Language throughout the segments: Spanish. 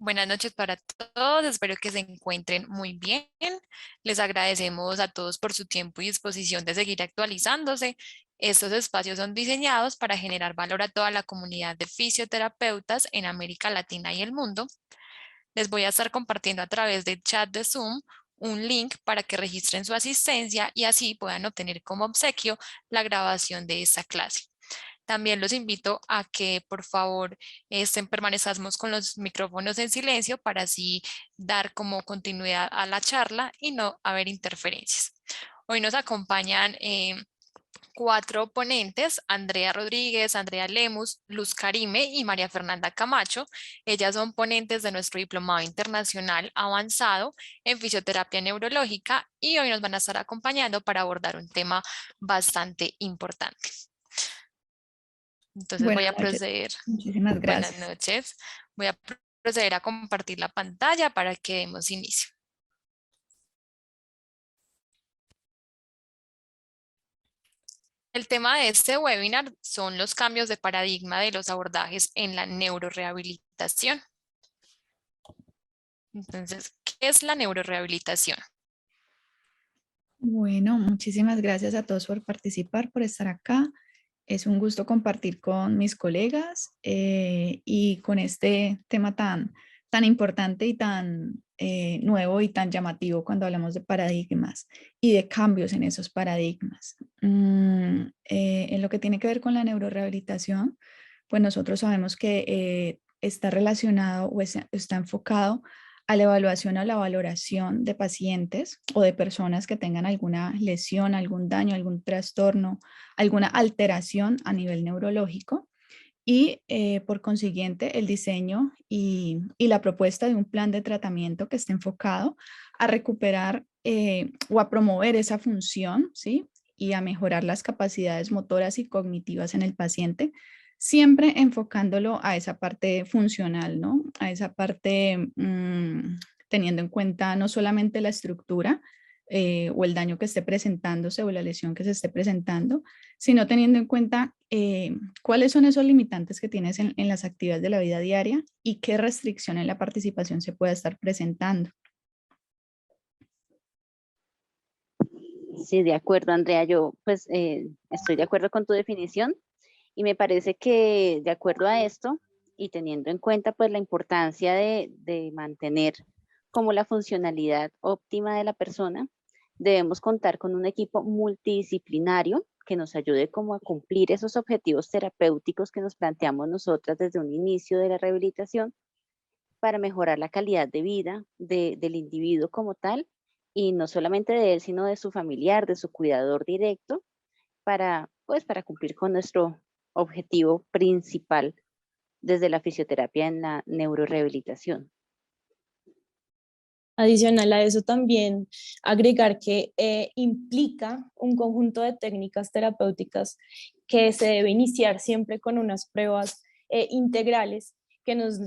Buenas noches para todos, espero que se encuentren muy bien. Les agradecemos a todos por su tiempo y disposición de seguir actualizándose. Estos espacios son diseñados para generar valor a toda la comunidad de fisioterapeutas en América Latina y el mundo. Les voy a estar compartiendo a través del chat de Zoom un link para que registren su asistencia y así puedan obtener como obsequio la grabación de esta clase. También los invito a que por favor permanezcamos con los micrófonos en silencio para así dar como continuidad a la charla y no haber interferencias. Hoy nos acompañan cuatro ponentes: Andrea Rodríguez, Andrea Lemus, Luz Karime y María Fernanda Camacho. Ellas son ponentes de nuestro diplomado internacional avanzado en fisioterapia neurológica y hoy nos van a estar acompañando para abordar un tema bastante importante. Entonces voy Buenas a noches. proceder, Muchísimas buenas gracias. noches, voy a proceder a compartir la pantalla para que demos inicio. El tema de este webinar son los cambios de paradigma de los abordajes en la neurorehabilitación. Entonces, ¿qué es la neurorehabilitación? Bueno, muchísimas gracias a todos por participar, por estar acá. Es un gusto compartir con mis colegas y con este tema tan importante y tan nuevo y tan llamativo cuando hablamos de paradigmas y de cambios en esos paradigmas. En lo que tiene que ver con la neurorehabilitación, pues nosotros sabemos que está relacionado o está enfocado a la evaluación o la valoración de pacientes o de personas que tengan alguna lesión, algún daño, algún trastorno, alguna alteración a nivel neurológico y por consiguiente el diseño y la propuesta de un plan de tratamiento que esté enfocado a recuperar o a promover esa función, ¿sí? Y a mejorar las capacidades motoras y cognitivas en el paciente, siempre enfocándolo a esa parte funcional, ¿no? A esa parte teniendo en cuenta no solamente la estructura o el daño que esté presentándose o la lesión que se esté presentando, sino teniendo en cuenta cuáles son esos limitantes que tienes en las actividades de la vida diaria y qué restricción en la participación se puede estar presentando. Sí, de acuerdo, Andrea. Yo pues estoy de acuerdo con tu definición y me parece que de acuerdo a esto y teniendo en cuenta pues la importancia de mantener como la funcionalidad óptima de la persona, debemos contar con un equipo multidisciplinario que nos ayude como a cumplir esos objetivos terapéuticos que nos planteamos nosotras desde un inicio de la rehabilitación para mejorar la calidad de vida del individuo como tal, y no solamente de él, sino de su familiar, de su cuidador directo, pues, para cumplir con nuestro objetivo principal desde la fisioterapia en la neurorehabilitación. Adicional a eso también agregar que implica un conjunto de técnicas terapéuticas que se debe iniciar siempre con unas pruebas integrales que nos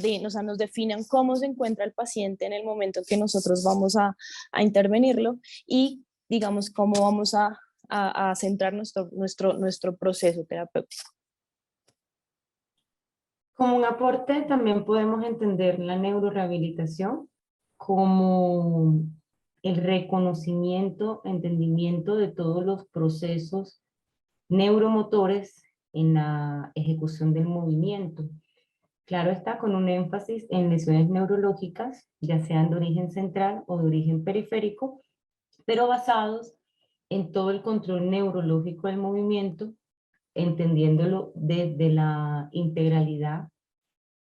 definan cómo se encuentra el paciente en el momento que nosotros vamos a intervenirlo y digamos cómo vamos a centrar nuestro proceso terapéutico. Como un aporte, también podemos entender la neurorehabilitación como el reconocimiento, entendimiento de todos los procesos neuromotores en la ejecución del movimiento. Claro está, con un énfasis en lesiones neurológicas, ya sean de origen central o de origen periférico, pero basados en todo el control neurológico del movimiento, entendiéndolo desde la integralidad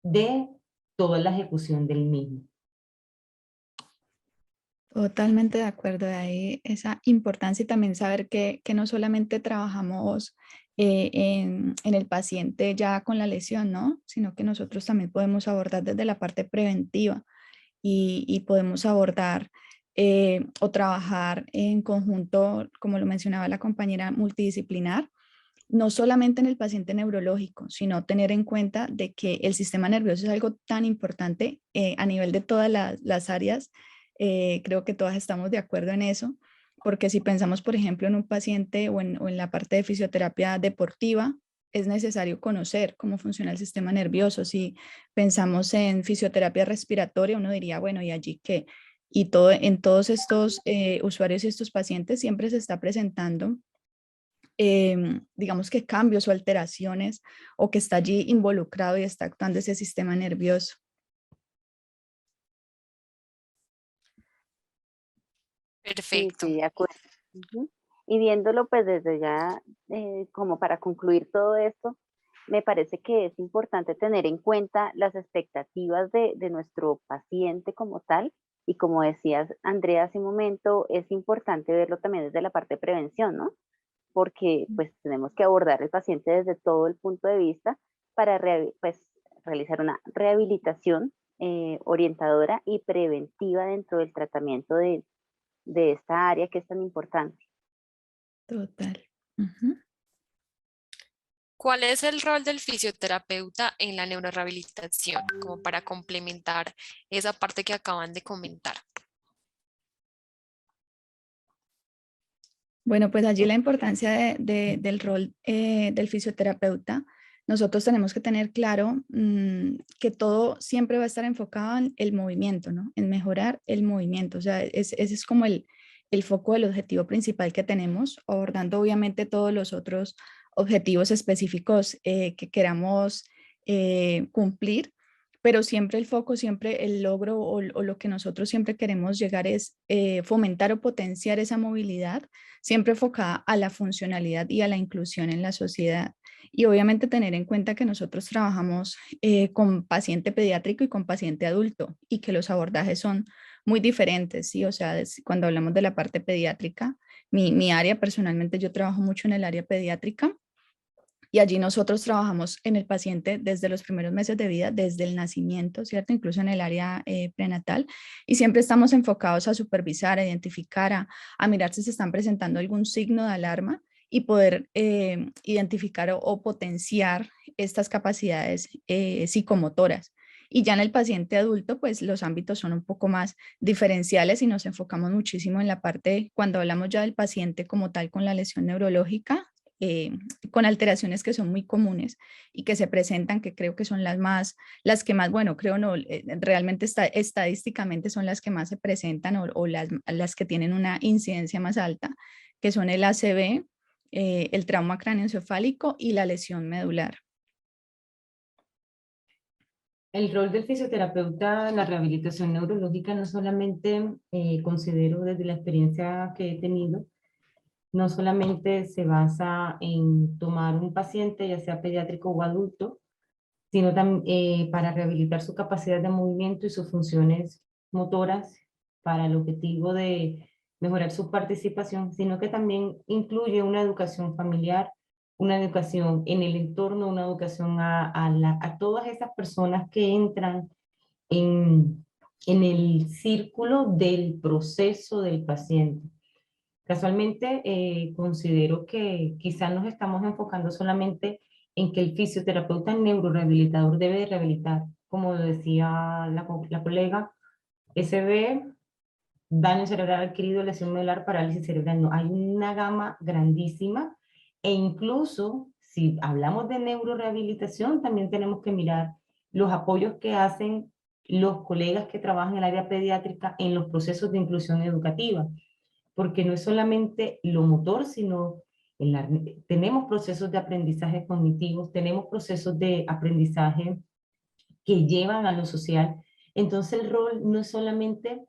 de toda la ejecución del mismo. Totalmente de acuerdo, de ahí esa importancia y también saber que no solamente trabajamos en el paciente ya con la lesión, ¿no? Sino que nosotros también podemos abordar desde la parte preventiva y podemos abordar o trabajar en conjunto, como lo mencionaba la compañera, multidisciplinar, no solamente en el paciente neurológico, sino tener en cuenta de que el sistema nervioso es algo tan importante a nivel de todas las áreas. Creo que todas estamos de acuerdo en eso, porque si pensamos, por ejemplo, en un paciente o en la parte de fisioterapia deportiva, es necesario conocer cómo funciona el sistema nervioso. Si pensamos en fisioterapia respiratoria, uno diría, bueno, ¿y allí qué? Y todo, en todos estos usuarios y estos pacientes siempre se está presentando, digamos que cambios o alteraciones, o que está allí involucrado y está actuando ese sistema nervioso. Sí, Perfecto. sí, de acuerdo. Ujú. Y viéndolo pues desde ya, como para concluir todo esto, me parece que es importante tener en cuenta las expectativas de nuestro paciente como tal. Y como decías, Andrea, hace un momento, es importante verlo también desde la parte de prevención, ¿no? Porque pues tenemos que abordar al paciente desde todo el punto de vista para pues, realizar una rehabilitación orientadora y preventiva dentro del tratamiento de esta área que es tan importante. Total. Ujú. ¿Cuál es el rol del fisioterapeuta en la neurorehabilitación? Como para complementar esa parte que acaban de comentar. Bueno, pues allí la importancia del rol del fisioterapeuta. Nosotros tenemos que tener claro que todo siempre va a estar enfocado en el movimiento, ¿no? En mejorar el movimiento. O sea, ese es como el foco del objetivo principal que tenemos, abordando obviamente todos los otros objetivos específicos que queramos cumplir, pero siempre el foco, siempre el logro o lo que nosotros siempre queremos llegar es fomentar o potenciar esa movilidad, siempre enfocada a la funcionalidad y a la inclusión en la sociedad. Y obviamente tener en cuenta que nosotros trabajamos con paciente pediátrico y con paciente adulto y que los abordajes son muy diferentes, ¿sí? O sea, cuando hablamos de la parte pediátrica, mi área personalmente, yo trabajo mucho en el área pediátrica y allí nosotros trabajamos en el paciente desde los primeros meses de vida, desde el nacimiento, ¿cierto? Incluso en el área prenatal. Y siempre estamos enfocados a supervisar, a identificar, a mirar si se están presentando algún signo de alarma y poder identificar o potenciar estas capacidades psicomotoras. Y ya en el paciente adulto, pues los ámbitos son un poco más diferenciales y nos enfocamos muchísimo en la parte, cuando hablamos ya del paciente como tal con la lesión neurológica, eh, con alteraciones que son muy comunes y que se presentan, que creo que son las que más, bueno, creo no, realmente estadísticamente son las que más se presentan o las que tienen una incidencia más alta, que son el ACV, el trauma cráneoencefálico y la lesión medular. El rol del fisioterapeuta en la rehabilitación neurológica no solamente considero desde la experiencia que he tenido, no solamente se basa en tomar un paciente, ya sea pediátrico o adulto, sino también para rehabilitar su capacidad de movimiento y sus funciones motoras para el objetivo de mejorar su participación, sino que también incluye una educación familiar, una educación en el entorno, una educación a todas esas personas que entran en el círculo del proceso del paciente. Casualmente, considero que quizás nos estamos enfocando solamente en que el fisioterapeuta neurorehabilitador debe de rehabilitar, como decía la colega, SB, daño cerebral adquirido, lesión medular, parálisis cerebral. No, hay una gama grandísima e incluso si hablamos de neurorehabilitación, también tenemos que mirar los apoyos que hacen los colegas que trabajan en el área pediátrica en los procesos de inclusión educativa, porque no es solamente lo motor, sino tenemos procesos de aprendizaje cognitivos, tenemos procesos de aprendizaje que llevan a lo social. Entonces el rol no es solamente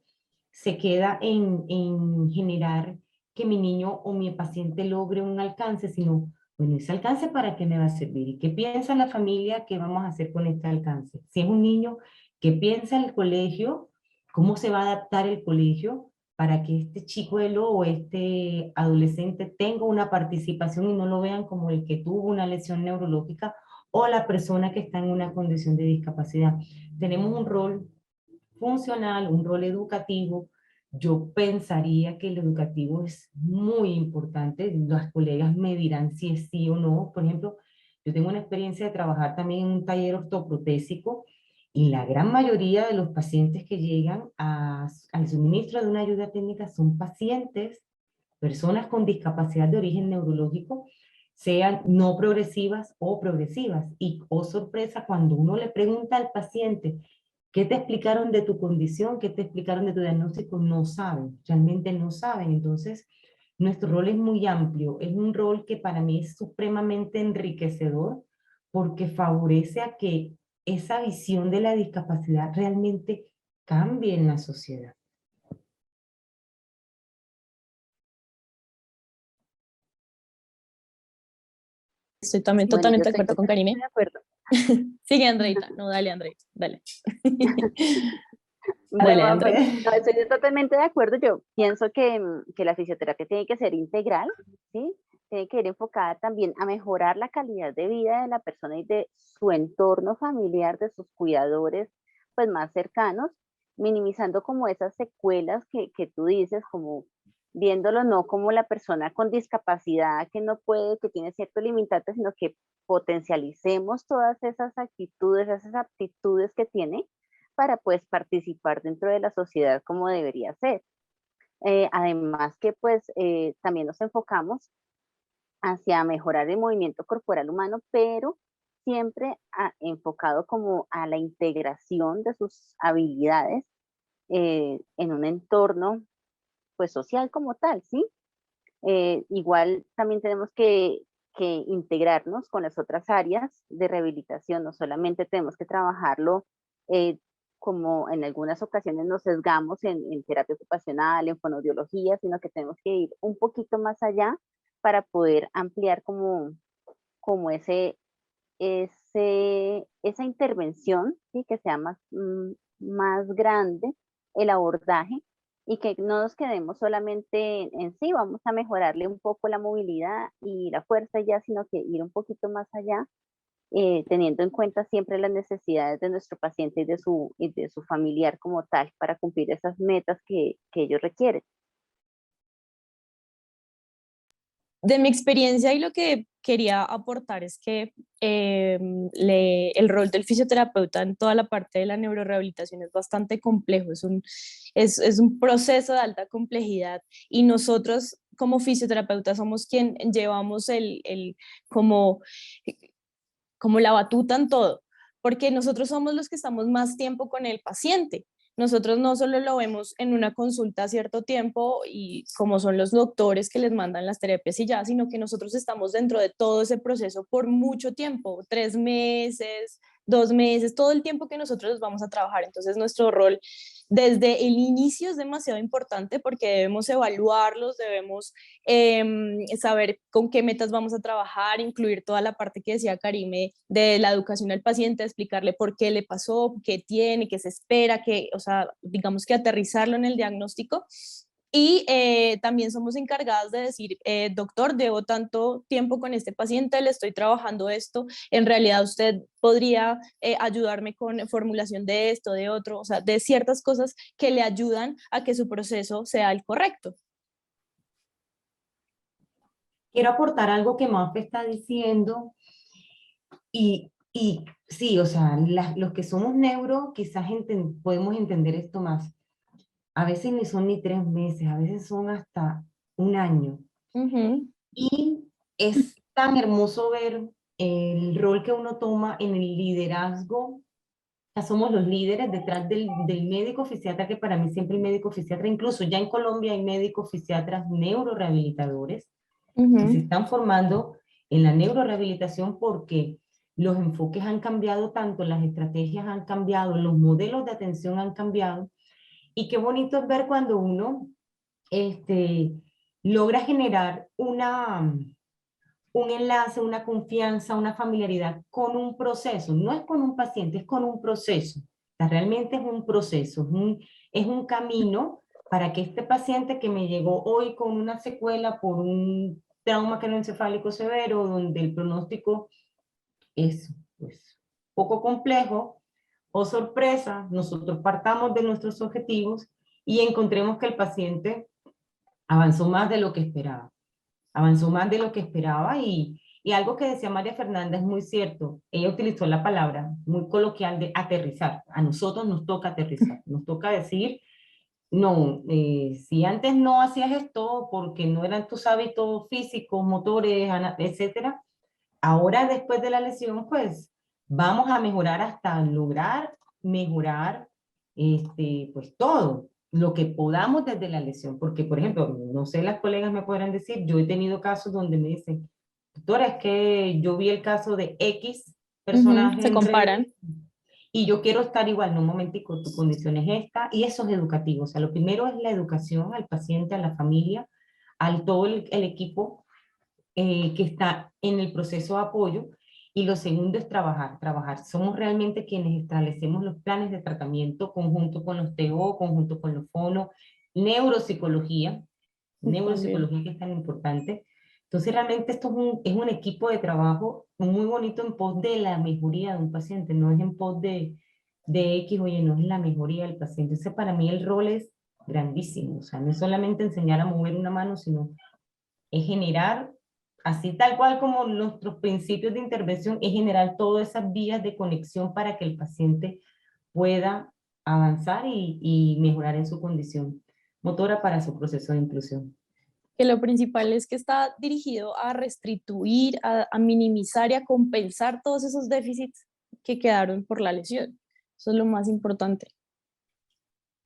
se queda en generar que mi niño o mi paciente logre un alcance, sino, bueno, ese alcance para qué me va a servir y qué piensa la familia que vamos a hacer con este alcance. Si es un niño, ¿qué piensa el colegio? ¿Cómo se va a adaptar el colegio para que este chicuelo o este adolescente tenga una participación y no lo vean como el que tuvo una lesión neurológica o la persona que está en una condición de discapacidad? Tenemos un rol funcional, un rol educativo. Yo pensaría que el educativo es muy importante. Las colegas me dirán si es sí o no. Por ejemplo, yo tengo una experiencia de trabajar también en un taller ortoprotésico y la gran mayoría de los pacientes que llegan al suministro de una ayuda técnica son pacientes, personas con discapacidad de origen neurológico. sean no progresivas o progresivas. Y, oh sorpresa, cuando uno le pregunta al paciente, ¿qué te explicaron de tu condición? ¿Qué te explicaron de tu diagnóstico? No saben, realmente no saben. Entonces, nuestro rol es muy amplio. Es un rol que para mí es supremamente enriquecedor porque favorece a que esa visión de la discapacidad realmente cambie en la sociedad. Estoy también Bueno, yo totalmente de estoy acuerdo con totalmente Karime. de acuerdo. Sigue, Andreita. No, dale, Andreita, dale. Bueno, Dale, Mafe. Andreita. no, estoy totalmente de acuerdo. Yo pienso que la fisioterapia tiene que ser integral, ¿sí? Tiene que ir enfocada también a mejorar la calidad de vida de la persona y de su entorno familiar, de sus cuidadores, pues más cercanos, minimizando como esas secuelas que tú dices, como viéndolo no como la persona con discapacidad que no puede, que tiene ciertos limitantes, sino que potencialicemos todas esas actitudes, esas aptitudes que tiene para pues participar dentro de la sociedad como debería ser. Además que pues también nos enfocamos hacia mejorar el movimiento corporal humano, pero siempre enfocado como a la integración de sus habilidades en un entorno pues social como tal, ¿sí? Igual también tenemos que integrarnos con las otras áreas de rehabilitación, no solamente tenemos que trabajarlo eh, como en algunas ocasiones nos sesgamos en terapia ocupacional, en fonoaudiología, sino que tenemos que ir un poquito más allá para poder ampliar como esa intervención, ¿sí? Que sea más grande el abordaje y que no nos quedemos solamente en sí, vamos a mejorarle un poco la movilidad y la fuerza ya, sino que ir un poquito más allá, teniendo en cuenta siempre las necesidades de nuestro paciente y de su familiar como tal, para cumplir esas metas que ellos requieren. De mi experiencia y lo que quería aportar es que el rol del fisioterapeuta en toda la parte de la neurorehabilitación es bastante complejo, es un proceso de alta complejidad y nosotros como fisioterapeutas somos quien llevamos como, como la batuta en todo, porque nosotros somos los que estamos más tiempo con el paciente. Nosotros no solo lo vemos en una consulta a cierto tiempo y como son los doctores que les mandan las terapias y ya, sino que nosotros estamos dentro de todo ese proceso por mucho tiempo, 3 meses, 2 meses, todo el tiempo que nosotros los vamos a trabajar. Entonces nuestro rol desde el inicio es demasiado importante porque debemos evaluarlos, debemos saber con qué metas vamos a trabajar, incluir toda la parte que decía Karime de la educación al paciente, explicarle por qué le pasó, qué tiene, qué se espera, o sea, digamos que aterrizarlo en el diagnóstico. Y también somos encargadas de decir, doctor, llevo tanto tiempo con este paciente, le estoy trabajando esto, en realidad usted podría ayudarme con formulación de esto, de otro, o sea, de ciertas cosas que le ayudan a que su proceso sea el correcto. Quiero aportar algo que Mafe está diciendo y sí, o sea, los que somos neuro quizás podemos entender esto más. A veces ni son ni 3 meses, a veces son hasta un año. Y es tan hermoso ver el rol que uno toma en el liderazgo. Ya somos los líderes detrás del médico fisiatra, que para mí siempre el médico fisiatra, incluso ya en Colombia hay médicos fisiatras neurorehabilitadores que se están formando en la neurorehabilitación porque los enfoques han cambiado tanto, las estrategias han cambiado, los modelos de atención han cambiado. Y qué bonito es ver cuando uno logra generar un enlace, una confianza, una familiaridad con un proceso. No es con un paciente, es con un proceso. O sea, realmente es un proceso, es un camino para que este paciente que me llegó hoy con una secuela por un trauma craneoencefálico severo, donde el pronóstico es pues, poco complejo, o sorpresa, nosotros partamos de nuestros objetivos y encontremos que el paciente avanzó más de lo que esperaba. Avanzó más de lo que esperaba y algo que decía María Fernanda es muy cierto. Ella utilizó la palabra muy coloquial de aterrizar. A nosotros nos toca aterrizar. Nos toca decir, No, si antes no hacías esto porque no eran tus hábitos físicos, motores, etcétera, ahora después de la lesión, pues vamos a mejorar hasta lograr mejorar pues todo lo que podamos desde la lesión. Porque, por ejemplo, no sé, las colegas me podrán decir, yo he tenido casos donde me dicen, doctora, es que yo vi el caso de X Ujú, personaje se en redes comparan. y yo quiero estar igual, no, un momentico, tu condición es esta, y eso es educativo. O sea, lo primero es la educación al paciente, a la familia, al todo el equipo que está en el proceso de apoyo. Y lo segundo es trabajar, trabajar. Somos realmente quienes establecemos los planes de tratamiento conjunto con los TO, conjunto con los fonos, neuropsicología, También. neuropsicología que es tan importante. Entonces realmente esto es un equipo de trabajo muy bonito en pos de la mejoría de un paciente, no es en pos de X, oye, no es la mejoría del paciente. Ese para mí el rol es grandísimo, o sea, no es solamente enseñar a mover una mano, sino es generar, así tal cual como nuestros principios de intervención, es generar todas esas vías de conexión para que el paciente pueda avanzar y mejorar en su condición motora para su proceso de inclusión. Que lo principal es que está dirigido a restituir, a minimizar y a compensar todos esos déficits que quedaron por la lesión. Eso es lo más importante.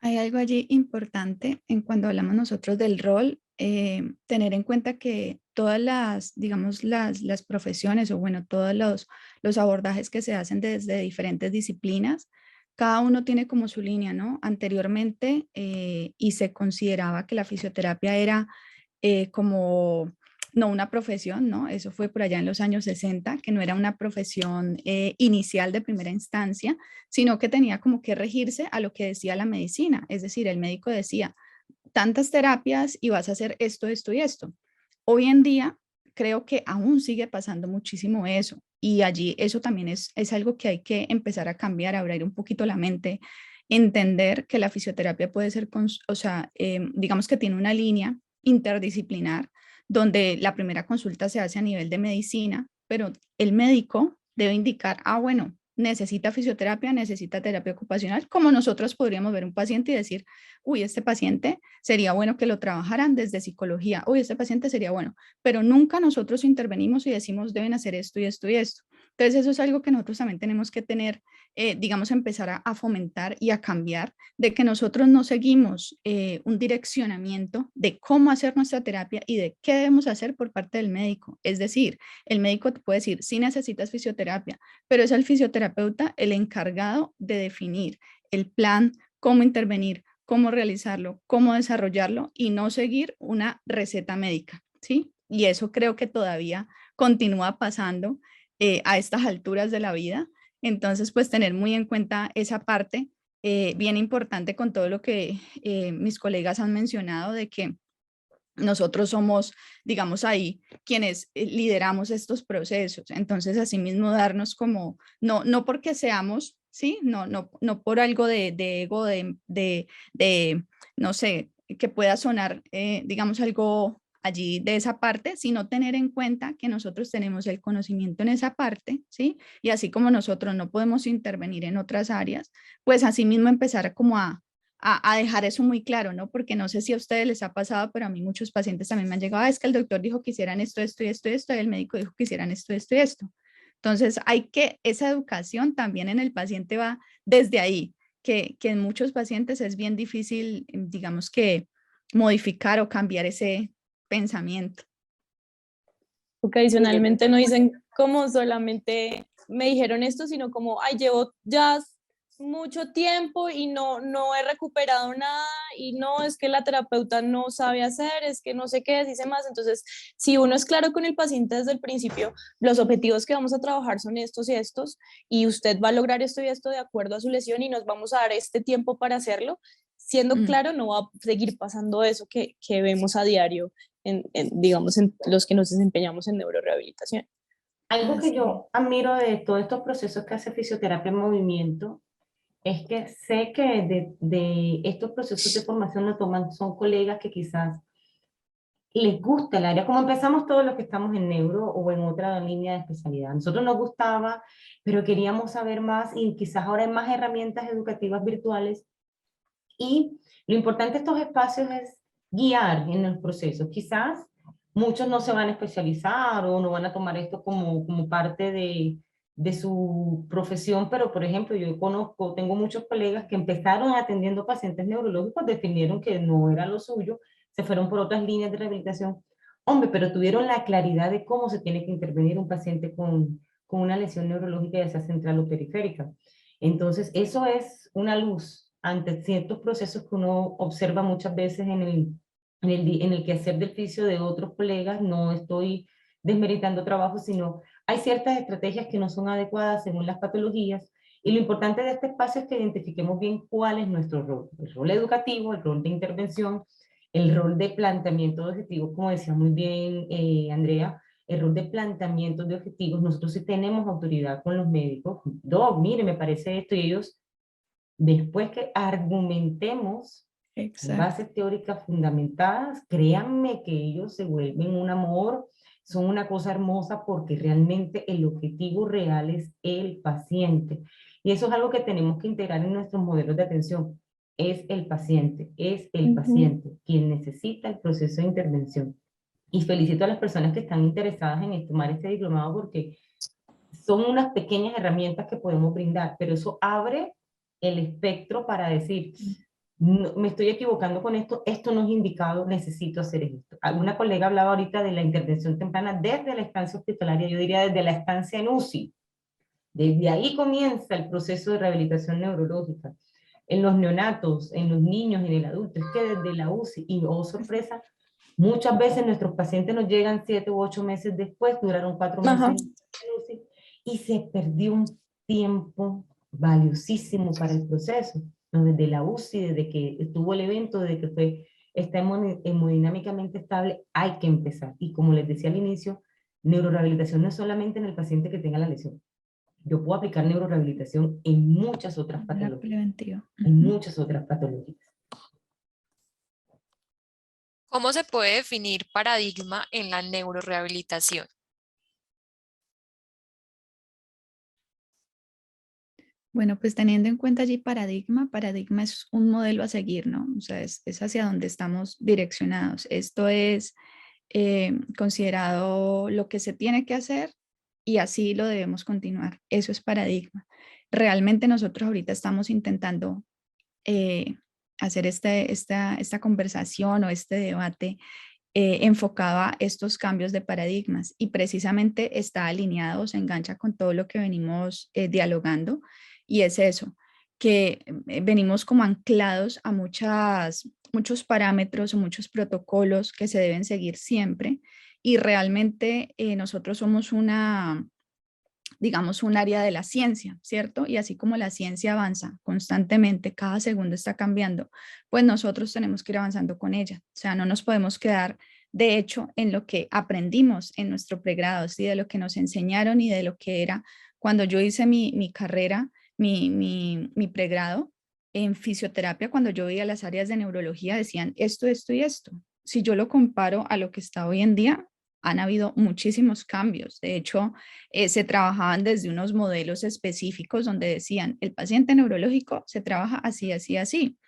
Hay algo allí importante en cuando hablamos nosotros del rol, tener en cuenta que todas las, digamos, las profesiones o bueno, todos los abordajes que se hacen desde diferentes disciplinas, cada uno tiene como su línea, ¿no? Anteriormente, y se consideraba que la fisioterapia era como, no una profesión, ¿no? Eso fue por allá en los años 60, que no era una profesión inicial de primera instancia, sino que tenía como que regirse a lo que decía la medicina. Es decir, el médico decía, tantas terapias y vas a hacer esto, esto y esto. Hoy en día creo que aún sigue pasando muchísimo eso. Y allí eso también es algo que hay que empezar a cambiar, a abrir un poquito la mente, entender que la fisioterapia puede ser, o sea, digamos que tiene una línea interdisciplinar donde la primera consulta se hace a nivel de medicina, pero el médico debe indicar, ah, bueno, necesita fisioterapia, necesita terapia ocupacional, como nosotros podríamos ver un paciente y decir, uy, este paciente sería bueno que lo trabajaran desde psicología, uy, este paciente sería bueno, pero nunca nosotros intervenimos y decimos, deben hacer esto y esto y esto. Entonces, eso es algo que nosotros también tenemos que tener, digamos, empezar a fomentar y a cambiar, de que nosotros no seguimos un direccionamiento de cómo hacer nuestra terapia y de qué debemos hacer por parte del médico. Es decir, el médico te puede decir, sí necesitas fisioterapia, pero es el fisioterapeuta el encargado de definir el plan, cómo intervenir, cómo realizarlo, cómo desarrollarlo y no seguir una receta médica, ¿sí? Y eso creo que todavía continúa pasando a estas alturas de la vida. Entonces, pues tener muy en cuenta esa parte bien importante con todo lo que mis colegas han mencionado de que nosotros somos, digamos ahí, quienes lideramos estos procesos. Entonces, asimismo, darnos como, no porque seamos, ¿sí? No por algo de ego, no sé, que pueda sonar, digamos, algo allí de esa parte, sino tener en cuenta que nosotros tenemos el conocimiento en esa parte, ¿sí? Y así como nosotros no podemos intervenir en otras áreas, pues asimismo empezar como a dejar eso muy claro, ¿no? Porque no sé si a ustedes les ha pasado, pero a mí muchos pacientes también me han llegado, es que el doctor dijo que hicieran esto, esto y esto y esto, y el médico dijo que hicieran esto, esto y esto. Entonces, hay que, esa educación también en el paciente va desde ahí, que en muchos pacientes es bien difícil, digamos que modificar o cambiar ese pensamiento. Porque adicionalmente no dicen como solamente me dijeron esto, sino como, ay, llevo ya mucho tiempo y no he recuperado nada y no, es que la terapeuta no sabe hacer, es que no sé qué, dice más. Entonces, si uno es claro con el paciente desde el principio, los objetivos que vamos a trabajar son estos y estos, y usted va a lograr esto y esto de acuerdo a su lesión y nos vamos a dar este tiempo para hacerlo, siendo claro, no va a seguir pasando eso que vemos a diario digamos, en los que nos desempeñamos en neurorehabilitación. Algo que Así. yo admiro de todos estos procesos que hace fisioterapia en movimiento es que sé que de estos procesos de formación lo toman, son colegas que quizás les gusta el área, como empezamos todos los que estamos en neuro o en otra línea de especialidad. A nosotros nos gustaba, pero queríamos saber más y quizás ahora hay más herramientas educativas virtuales Y lo importante de estos espacios es guiar en el proceso. Quizás muchos no se van a especializar o no van a tomar esto como parte de su profesión, pero por ejemplo, yo conozco, tengo muchos colegas que empezaron atendiendo pacientes neurológicos, definieron que no era lo suyo, se fueron por otras líneas de rehabilitación. Hombre, pero tuvieron la claridad de cómo se tiene que intervenir un paciente con una lesión neurológica, ya sea central o periférica. Entonces, eso es una luz ante ciertos procesos que uno observa muchas veces en el quehacer del oficio de otros colegas. No estoy desmeritando trabajo, sino hay ciertas estrategias que no son adecuadas según las patologías. Y lo importante de este espacio es que identifiquemos bien cuál es nuestro rol. El rol educativo, el rol de intervención, el rol de planteamiento de objetivos, como decía muy bien Andrea, el rol de planteamiento de objetivos. Nosotros sí tenemos autoridad con los médicos. Doc, mire, me parece esto, y ellos, después que argumentemos Exacto. bases teóricas fundamentadas, créanme que ellos se vuelven un amor, son una cosa hermosa porque realmente el objetivo real es el paciente. Y eso es algo que tenemos que integrar en nuestros modelos de atención. Es el Ujú. paciente quien necesita el proceso de intervención. Y felicito a las personas que están interesadas en tomar este diplomado porque son unas pequeñas herramientas que podemos brindar, pero eso abre el espectro para decir, no, me estoy equivocando con esto, esto no es indicado, necesito hacer esto. Alguna colega hablaba ahorita de la intervención temprana desde la estancia hospitalaria, yo diría desde la estancia en UCI. Desde ahí comienza el proceso de rehabilitación neurológica. En los neonatos, en los niños, en el adulto, es que desde la UCI, y oh sorpresa, muchas veces nuestros pacientes nos llegan 7 u 8 meses después, duraron 4 meses Ajá. en UCI, y se perdió un tiempo valiosísimo para el proceso, ¿no? Desde la UCI, desde que estuvo el evento, desde que está hemodinámicamente estable, hay que empezar. Y como les decía al inicio, neurorehabilitación no es solamente en el paciente que tenga la lesión. Yo puedo aplicar neurorehabilitación en muchas otras Era patologías, preventivo. en Ujú. muchas otras patologías. ¿Cómo se puede definir paradigma en la neurorehabilitación? Bueno, pues teniendo en cuenta allí paradigma es un modelo a seguir, ¿no? O sea, es hacia donde estamos direccionados. Esto es considerado lo que se tiene que hacer y así lo debemos continuar. Eso es paradigma. Realmente nosotros ahorita estamos intentando eh, hacer esta conversación o este debate enfocado a estos cambios de paradigmas y precisamente está alineado, se engancha con todo lo que venimos dialogando y es eso, que venimos como anclados a muchos parámetros o muchos protocolos que se deben seguir siempre y realmente nosotros somos digamos, un área de la ciencia, ¿cierto? Y así como la ciencia avanza constantemente, cada segundo está cambiando, pues nosotros tenemos que ir avanzando con ella. O sea, no nos podemos quedar, de hecho, en lo que aprendimos en nuestro pregrado, ¿sí? De lo que nos enseñaron y de lo que era cuando yo hice mi carrera, mi pregrado en fisioterapia, cuando yo veía las áreas de neurología, decían esto y esto. Si yo lo comparo a lo que está hoy en día, han habido muchísimos cambios. De hecho, se trabajaban desde unos modelos específicos donde decían, el paciente neurológico se trabaja así, así, así.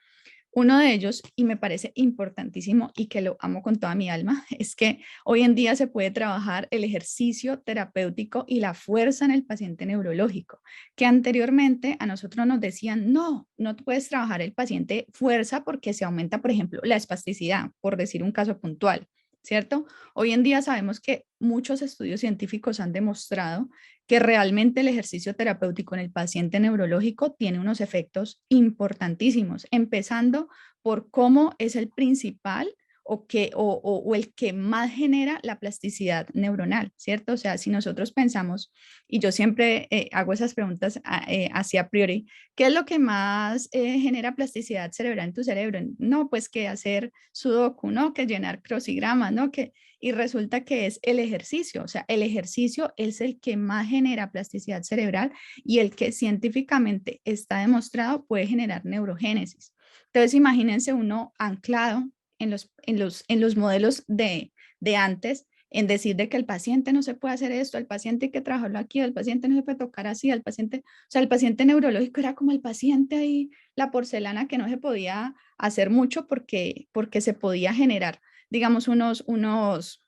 Uno de ellos, y me parece importantísimo y que lo amo con toda mi alma, es que hoy en día se puede trabajar el ejercicio terapéutico y la fuerza en el paciente neurológico, que anteriormente a nosotros nos decían, no, no puedes trabajar el paciente fuerza porque se aumenta, por ejemplo, la espasticidad, por decir un caso puntual. ¿Cierto? Hoy en día sabemos que muchos estudios científicos han demostrado que realmente el ejercicio terapéutico en el paciente neurológico tiene unos efectos importantísimos, empezando por cómo es el principal o el que más genera la plasticidad neuronal, ¿cierto? O sea, si nosotros pensamos, y yo siempre hago esas preguntas así a priori, ¿qué es lo que más genera plasticidad cerebral en tu cerebro? No, pues que hacer sudoku, ¿no? Que llenar crucigramas, ¿no? Y resulta que es el ejercicio, o sea, el ejercicio es el que más genera plasticidad cerebral y el que científicamente está demostrado puede generar neurogénesis. Entonces, imagínense uno anclado en los modelos de antes en decir de que el paciente no se puede hacer esto, el paciente hay que trabajarlo aquí, el paciente no se puede tocar así, el paciente, o sea, el paciente neurológico era como el paciente ahí, la porcelana que no se podía hacer mucho porque se podía generar, digamos, unas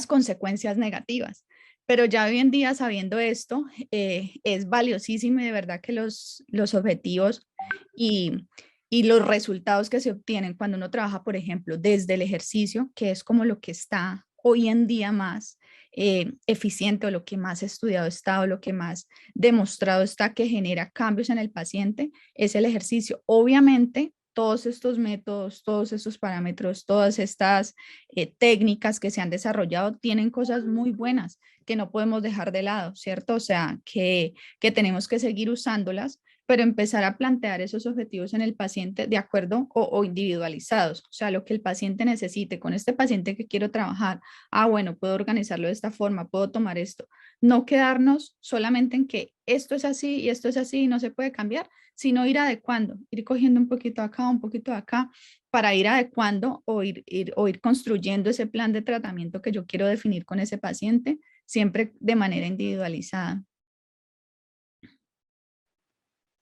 consecuencias negativas. Pero ya hoy en día, sabiendo esto, es valiosísimo y de verdad que los objetivos y los resultados que se obtienen cuando uno trabaja, por ejemplo, desde el ejercicio, que es como lo que está hoy en día más eficiente o lo que más estudiado está o lo que más demostrado está que genera cambios en el paciente, es el ejercicio. Obviamente, todos estos métodos, todos estos parámetros, todas estas técnicas que se han desarrollado tienen cosas muy buenas que no podemos dejar de lado, ¿cierto? O sea, que tenemos que seguir usándolas, pero empezar a plantear esos objetivos en el paciente de acuerdo o individualizados, o sea, lo que el paciente necesite. Con este paciente que quiero trabajar, bueno, puedo organizarlo de esta forma, puedo tomar esto. No quedarnos solamente en que esto es así y esto es así y no se puede cambiar, sino ir adecuando, ir cogiendo un poquito acá, un poquito acá, para ir adecuando o ir construyendo ese plan de tratamiento que yo quiero definir con ese paciente, siempre de manera individualizada.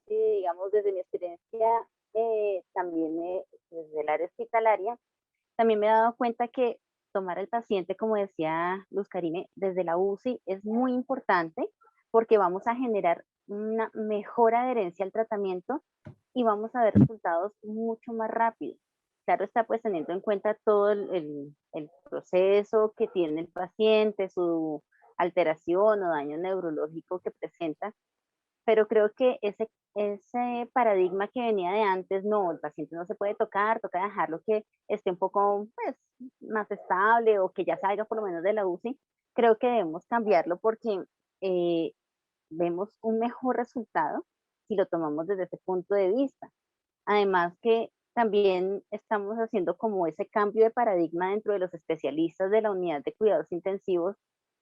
Sí, digamos, desde mi experiencia, también desde el área hospitalaria, también me he dado cuenta que tomar al paciente, como decía Luz Karime, desde la UCI es muy importante porque vamos a generar una mejor adherencia al tratamiento y vamos a ver resultados mucho más rápido. Claro está, pues teniendo en cuenta todo el proceso que tiene el paciente, su alteración o daño neurológico que presenta, pero creo que ese paradigma que venía de antes, no, el paciente no se puede tocar, toca dejarlo que esté un poco pues, más estable o que ya salga por lo menos de la UCI, creo que debemos cambiarlo porque eh, vemos un mejor resultado si lo tomamos desde ese punto de vista. Además que también estamos haciendo como ese cambio de paradigma dentro de los especialistas de la unidad de cuidados intensivos,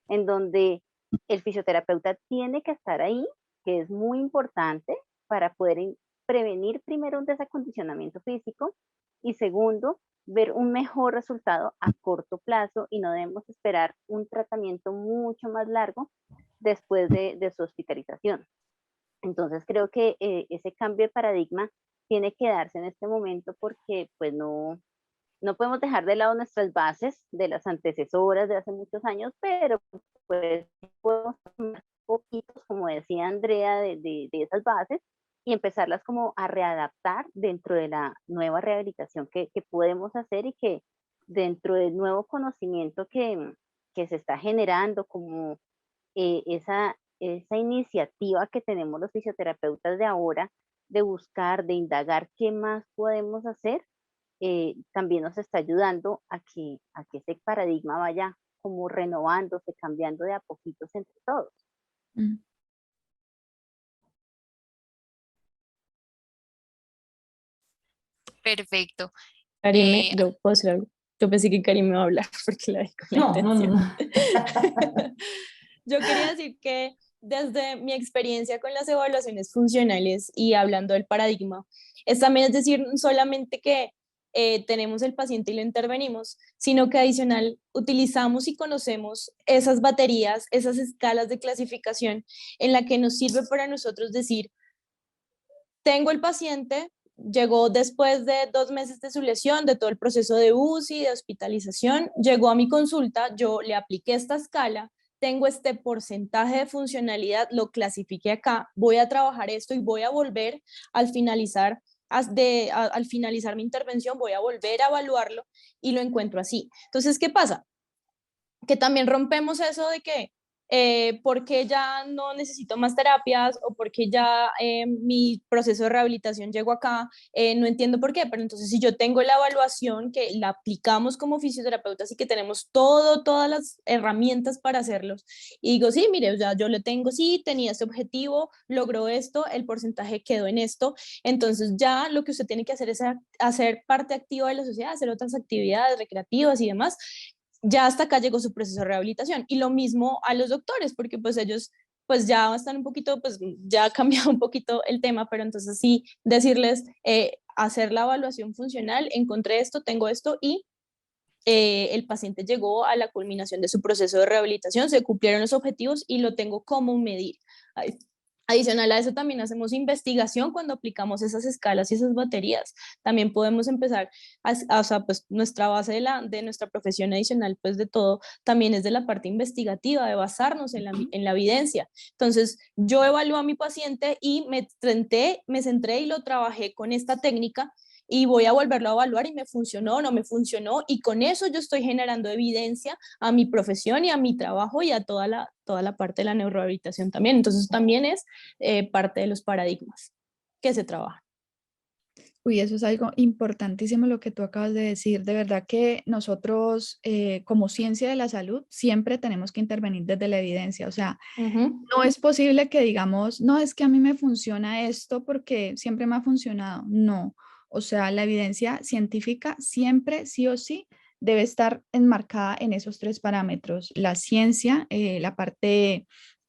en donde el fisioterapeuta tiene que estar ahí, que es muy importante para poder prevenir primero un desacondicionamiento físico y segundo, ver un mejor resultado a corto plazo y no debemos esperar un tratamiento mucho más largo después de su hospitalización. Entonces creo que ese cambio de paradigma tiene que darse en este momento porque pues no podemos dejar de lado nuestras bases de las antecesoras de hace muchos años, pero pues podemos tomar poquitos, como decía Andrea, de esas bases y empezarlas como a readaptar dentro de la nueva rehabilitación que podemos hacer y que dentro del nuevo conocimiento que se está generando, como esa iniciativa que tenemos los fisioterapeutas de ahora, de buscar, de indagar qué más podemos hacer, también nos está ayudando a que ese paradigma vaya como renovándose, cambiando de a poquitos entre todos. Mm. Perfecto. Karime, yo puedo decir algo. Yo pensé que Karime iba a hablar porque la dije con la intención. No. Yo quería decir que desde mi experiencia con las evaluaciones funcionales y hablando del paradigma, es también, es decir, no solamente que tenemos el paciente y lo intervenimos, sino que adicional utilizamos y conocemos esas baterías, esas escalas de clasificación en la que nos sirve para nosotros decir, tengo el paciente, llegó después de 2 meses de su lesión, de todo el proceso de UCI, de hospitalización, llegó a mi consulta, yo le apliqué esta escala, tengo este porcentaje de funcionalidad, lo clasifiqué acá, voy a trabajar esto y voy a volver al finalizar, al finalizar mi intervención, voy a volver a evaluarlo y lo encuentro así. Entonces, ¿qué pasa? Que también rompemos eso de que porque ya no necesito más terapias o porque ya mi proceso de rehabilitación llegó acá, no entiendo por qué, pero entonces si yo tengo la evaluación que la aplicamos como fisioterapeutas y que tenemos todas las herramientas para hacerlos y digo, sí, mire, ya yo lo tengo, sí, tenía este objetivo, logró esto, el porcentaje quedó en esto, entonces ya lo que usted tiene que hacer es hacer parte activa de la sociedad, hacer otras actividades recreativas y demás, ya hasta acá llegó su proceso de rehabilitación. Y lo mismo a los doctores, porque pues ellos pues ya están un poquito, pues ya ha cambiado un poquito el tema, pero entonces sí decirles, hacer la evaluación funcional, encontré esto, tengo esto y el paciente llegó a la culminación de su proceso de rehabilitación, se cumplieron los objetivos y lo tengo como medir. Adicional a eso también hacemos investigación cuando aplicamos esas escalas y esas baterías. También podemos empezar, o sea, pues nuestra base de nuestra profesión adicional, pues de todo, también es de la parte investigativa, de basarnos en la evidencia. Entonces, yo evalúo a mi paciente y me centré y lo trabajé con esta técnica y voy a volverlo a evaluar y me funcionó o no me funcionó, y con eso yo estoy generando evidencia a mi profesión y a mi trabajo y a toda la parte de la neurorehabilitación también. Entonces también es parte de los paradigmas que se trabajan. Uy, eso es algo importantísimo lo que tú acabas de decir. De verdad que nosotros, como ciencia de la salud, siempre tenemos que intervenir desde la evidencia. O sea, no es posible que digamos, no, es que a mí me funciona esto porque siempre me ha funcionado. No, o sea, la evidencia científica siempre, sí o sí, debe estar enmarcada en esos tres parámetros: la ciencia, la parte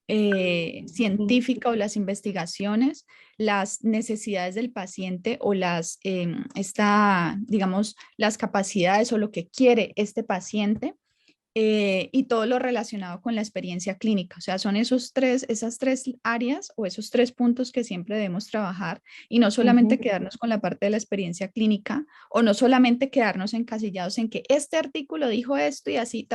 científica o las investigaciones, las necesidades del paciente o digamos, las capacidades o lo que quiere este paciente, y todo lo relacionado con la experiencia clínica. O sea, son esas tres áreas o esos tres puntos que siempre debemos trabajar, y no solamente quedarnos con la parte de la experiencia clínica, o no solamente quedarnos encasillados en que este artículo dijo esto y así,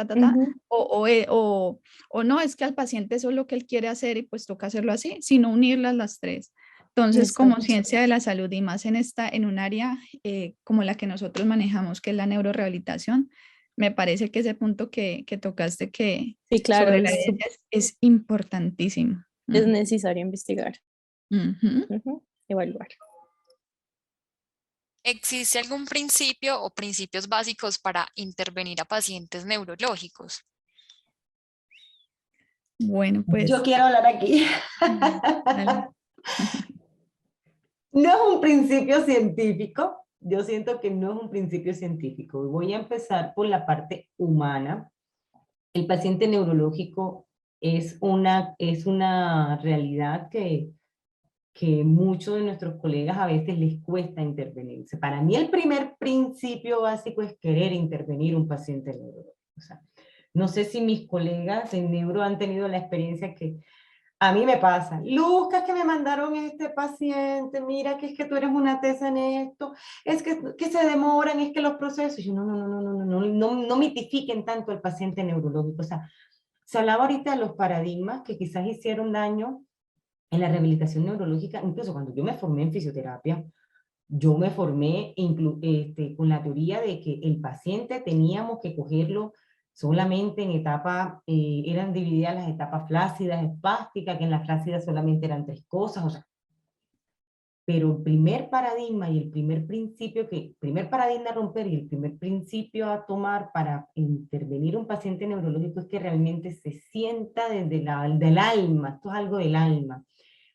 o no, es que al paciente eso es lo que él quiere hacer y pues toca hacerlo así, sino unirlas las tres. Entonces, como Exacto. ciencia de la salud y más en un área como la que nosotros manejamos, que es la neurorehabilitación, me parece que ese punto que tocaste Sí, claro, sobre la evidencia es importantísimo. es necesario investigar, Ujú. evaluar. ¿Existe algún principio o principios básicos para intervenir a pacientes neurológicos? Bueno, Yo pues, quiero hablar aquí. dale. No es un principio científico, yo siento que no es un principio científico. Voy a empezar por la parte humana. El paciente neurológico es una realidad que muchos de nuestros colegas a veces les cuesta intervenir. Para mí el primer principio básico es querer intervenir un paciente neurológico. O sea, no sé si mis colegas en neuro han tenido la experiencia que a mí me pasa. Luz, que es que me mandaron este paciente, mira que es que tú eres una tesa en esto, es que se demoran, es que los procesos, y yo no mitifiquen tanto al paciente neurológico. O sea, se hablaba ahorita de los paradigmas que quizás hicieron daño en la rehabilitación neurológica. Incluso cuando yo me formé en fisioterapia, yo me formé con la teoría de que el paciente teníamos que cogerlo solamente en etapa, eran divididas las etapas flácidas, espásticas, que en la flácida solamente eran tres cosas. O sea, pero el primer paradigma y el primer paradigma a romper y el primer principio a tomar para intervenir un paciente neurológico es que realmente se sienta desde del alma. Esto es algo del alma.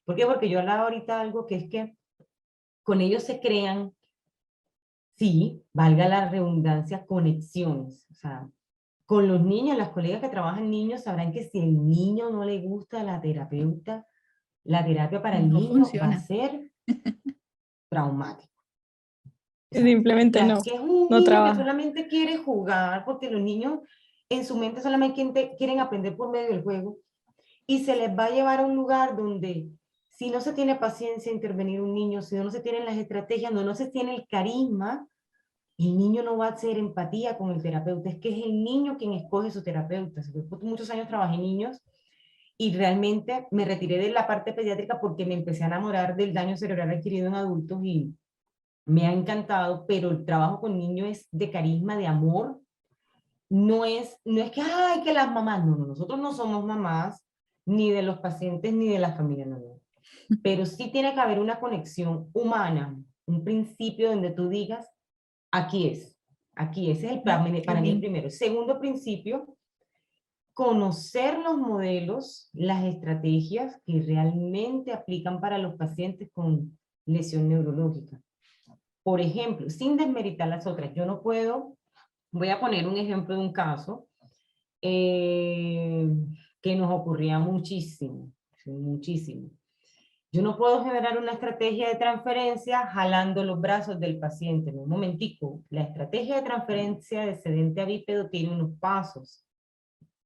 ¿Por qué? Porque yo hablaba ahorita algo que es que con ellos se crean, sí, valga la redundancia, conexiones. O sea, con los niños, las colegas que trabajan niños sabrán que si el niño no le gusta a la terapeuta, la terapia para el No niño va a funciona. ser traumática. O sea, Simplemente tras no, que es un no niño que trabaja. solamente quiere jugar, porque los niños en su mente solamente quieren aprender por medio del juego, y se les va a llevar a un lugar donde si no se tiene paciencia a intervenir un niño, si no se tienen las estrategias, no se tiene el carisma, el niño no va a hacer empatía con el terapeuta. Es que es el niño quien escoge su terapeuta. Yo muchos años trabajé en niños y realmente me retiré de la parte pediátrica porque me empecé a enamorar del daño cerebral adquirido en adultos y me ha encantado, pero el trabajo con niños es de carisma, de amor. No es que, ay, que las mamás, no, nosotros no somos mamás, ni de los pacientes, ni de la familia, no. Pero sí tiene que haber una conexión humana, un principio donde tú digas, aquí es, ese es Qué para mí el lindo. primero. Segundo principio, conocer los modelos, las estrategias que realmente aplican para los pacientes con lesión neurológica. Por ejemplo, sin desmeritar las otras, yo no puedo, voy a poner un ejemplo de un caso que nos ocurría muchísimo, muchísimo. Yo no puedo generar una estrategia de transferencia jalando los brazos del paciente. En un momentico, la estrategia de transferencia de sedente a bípedo tiene unos pasos.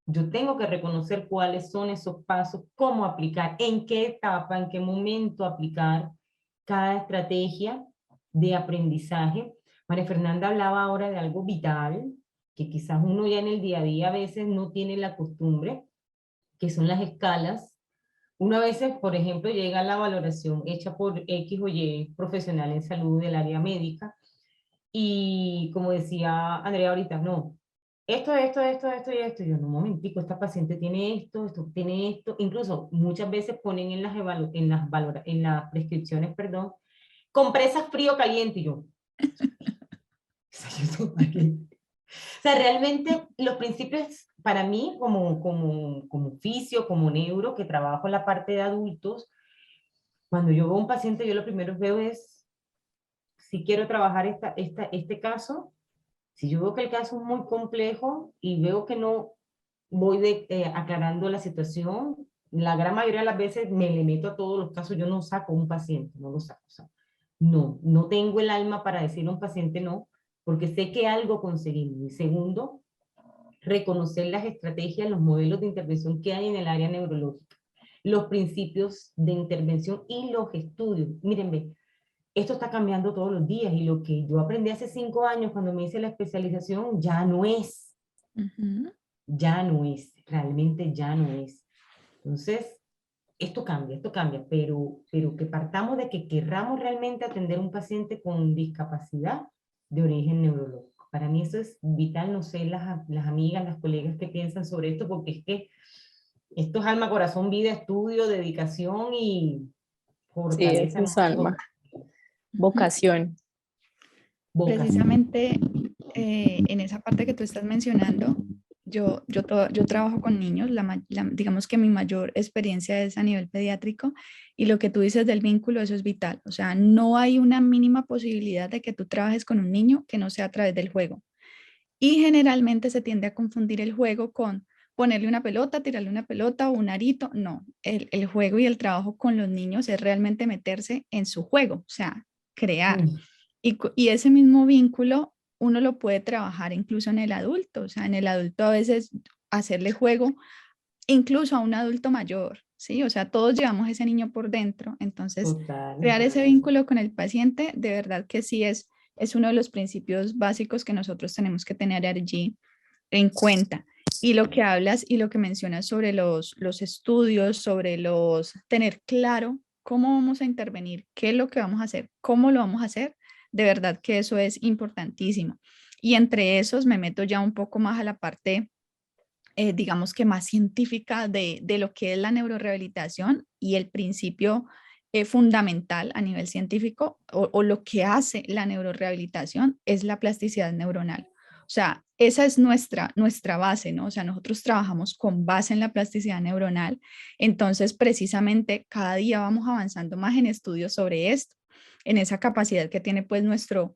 Yo tengo que reconocer cuáles son esos pasos, cómo aplicar, en qué etapa, en qué momento aplicar cada estrategia de aprendizaje. María Fernanda hablaba ahora de algo vital, que quizás uno ya en el día a día a veces no tiene la costumbre, que son las escalas. Uno a veces, por ejemplo, llega a la valoración hecha por X o Y profesional en salud del área médica, y como decía Andrea ahorita, no, esto y esto. Y yo, no, un momentico, esta paciente tiene esto tiene esto. Incluso muchas veces ponen en en las prescripciones, perdón, compresas frío caliente. Y yo, o sea, realmente los principios para mí como oficio, como neuro, que trabajo en la parte de adultos, cuando yo veo un paciente, yo lo primero que veo es si quiero trabajar este caso. Si yo veo que el caso es muy complejo y veo que no voy aclarando la situación, la gran mayoría de las veces me le meto a todos los casos. Yo no saco un paciente, no lo saco. O sea, no tengo el alma para decirle a un paciente no, porque sé que algo conseguimos. Y segundo, reconocer las estrategias, los modelos de intervención que hay en el área neurológica, los principios de intervención y los estudios. Miren, ve, esto está cambiando todos los días, y lo que yo aprendí hace 5 años cuando me hice la especialización ya no es, realmente ya no es. Entonces, esto cambia, pero que partamos de que querramos realmente atender a un paciente con discapacidad de origen neurológico. Para mí eso es vital. No sé las amigas, las colegas que piensan sobre esto, porque es que esto es alma, corazón, vida, estudio, dedicación y Sí, eso fortaleza, es alma, vocación. vocación. Precisamente en esa parte que tú estás mencionando, yo trabajo con niños, digamos que mi mayor experiencia es a nivel pediátrico, y lo que tú dices del vínculo, eso es vital. O sea, no hay una mínima posibilidad de que tú trabajes con un niño que no sea a través del juego. Y generalmente se tiende a confundir el juego con ponerle una pelota, tirarle una pelota o un arito. No, el juego y el trabajo con los niños es realmente meterse en su juego, o sea, crear. Y ese mismo vínculo uno lo puede trabajar incluso en el adulto, o sea, en el adulto a veces hacerle juego incluso a un adulto mayor, ¿sí? O sea, todos llevamos ese niño por dentro, entonces Total. crear ese vínculo con el paciente, de verdad que sí es uno de los principios básicos que nosotros tenemos que tener allí en cuenta. Y lo que hablas y lo que mencionas sobre los estudios, sobre tener claro cómo vamos a intervenir, qué es lo que vamos a hacer, cómo lo vamos a hacer, de verdad que eso es importantísimo. Y entre esos me meto ya un poco más a la parte, digamos que más científica de lo que es la neurorehabilitación y el principio fundamental a nivel científico, o lo que hace la neurorehabilitación es la plasticidad neuronal. O sea, esa es nuestra base, ¿no? O sea, nosotros trabajamos con base en la plasticidad neuronal. Entonces, precisamente, cada día vamos avanzando más en estudios sobre esto, en esa capacidad que tiene pues nuestro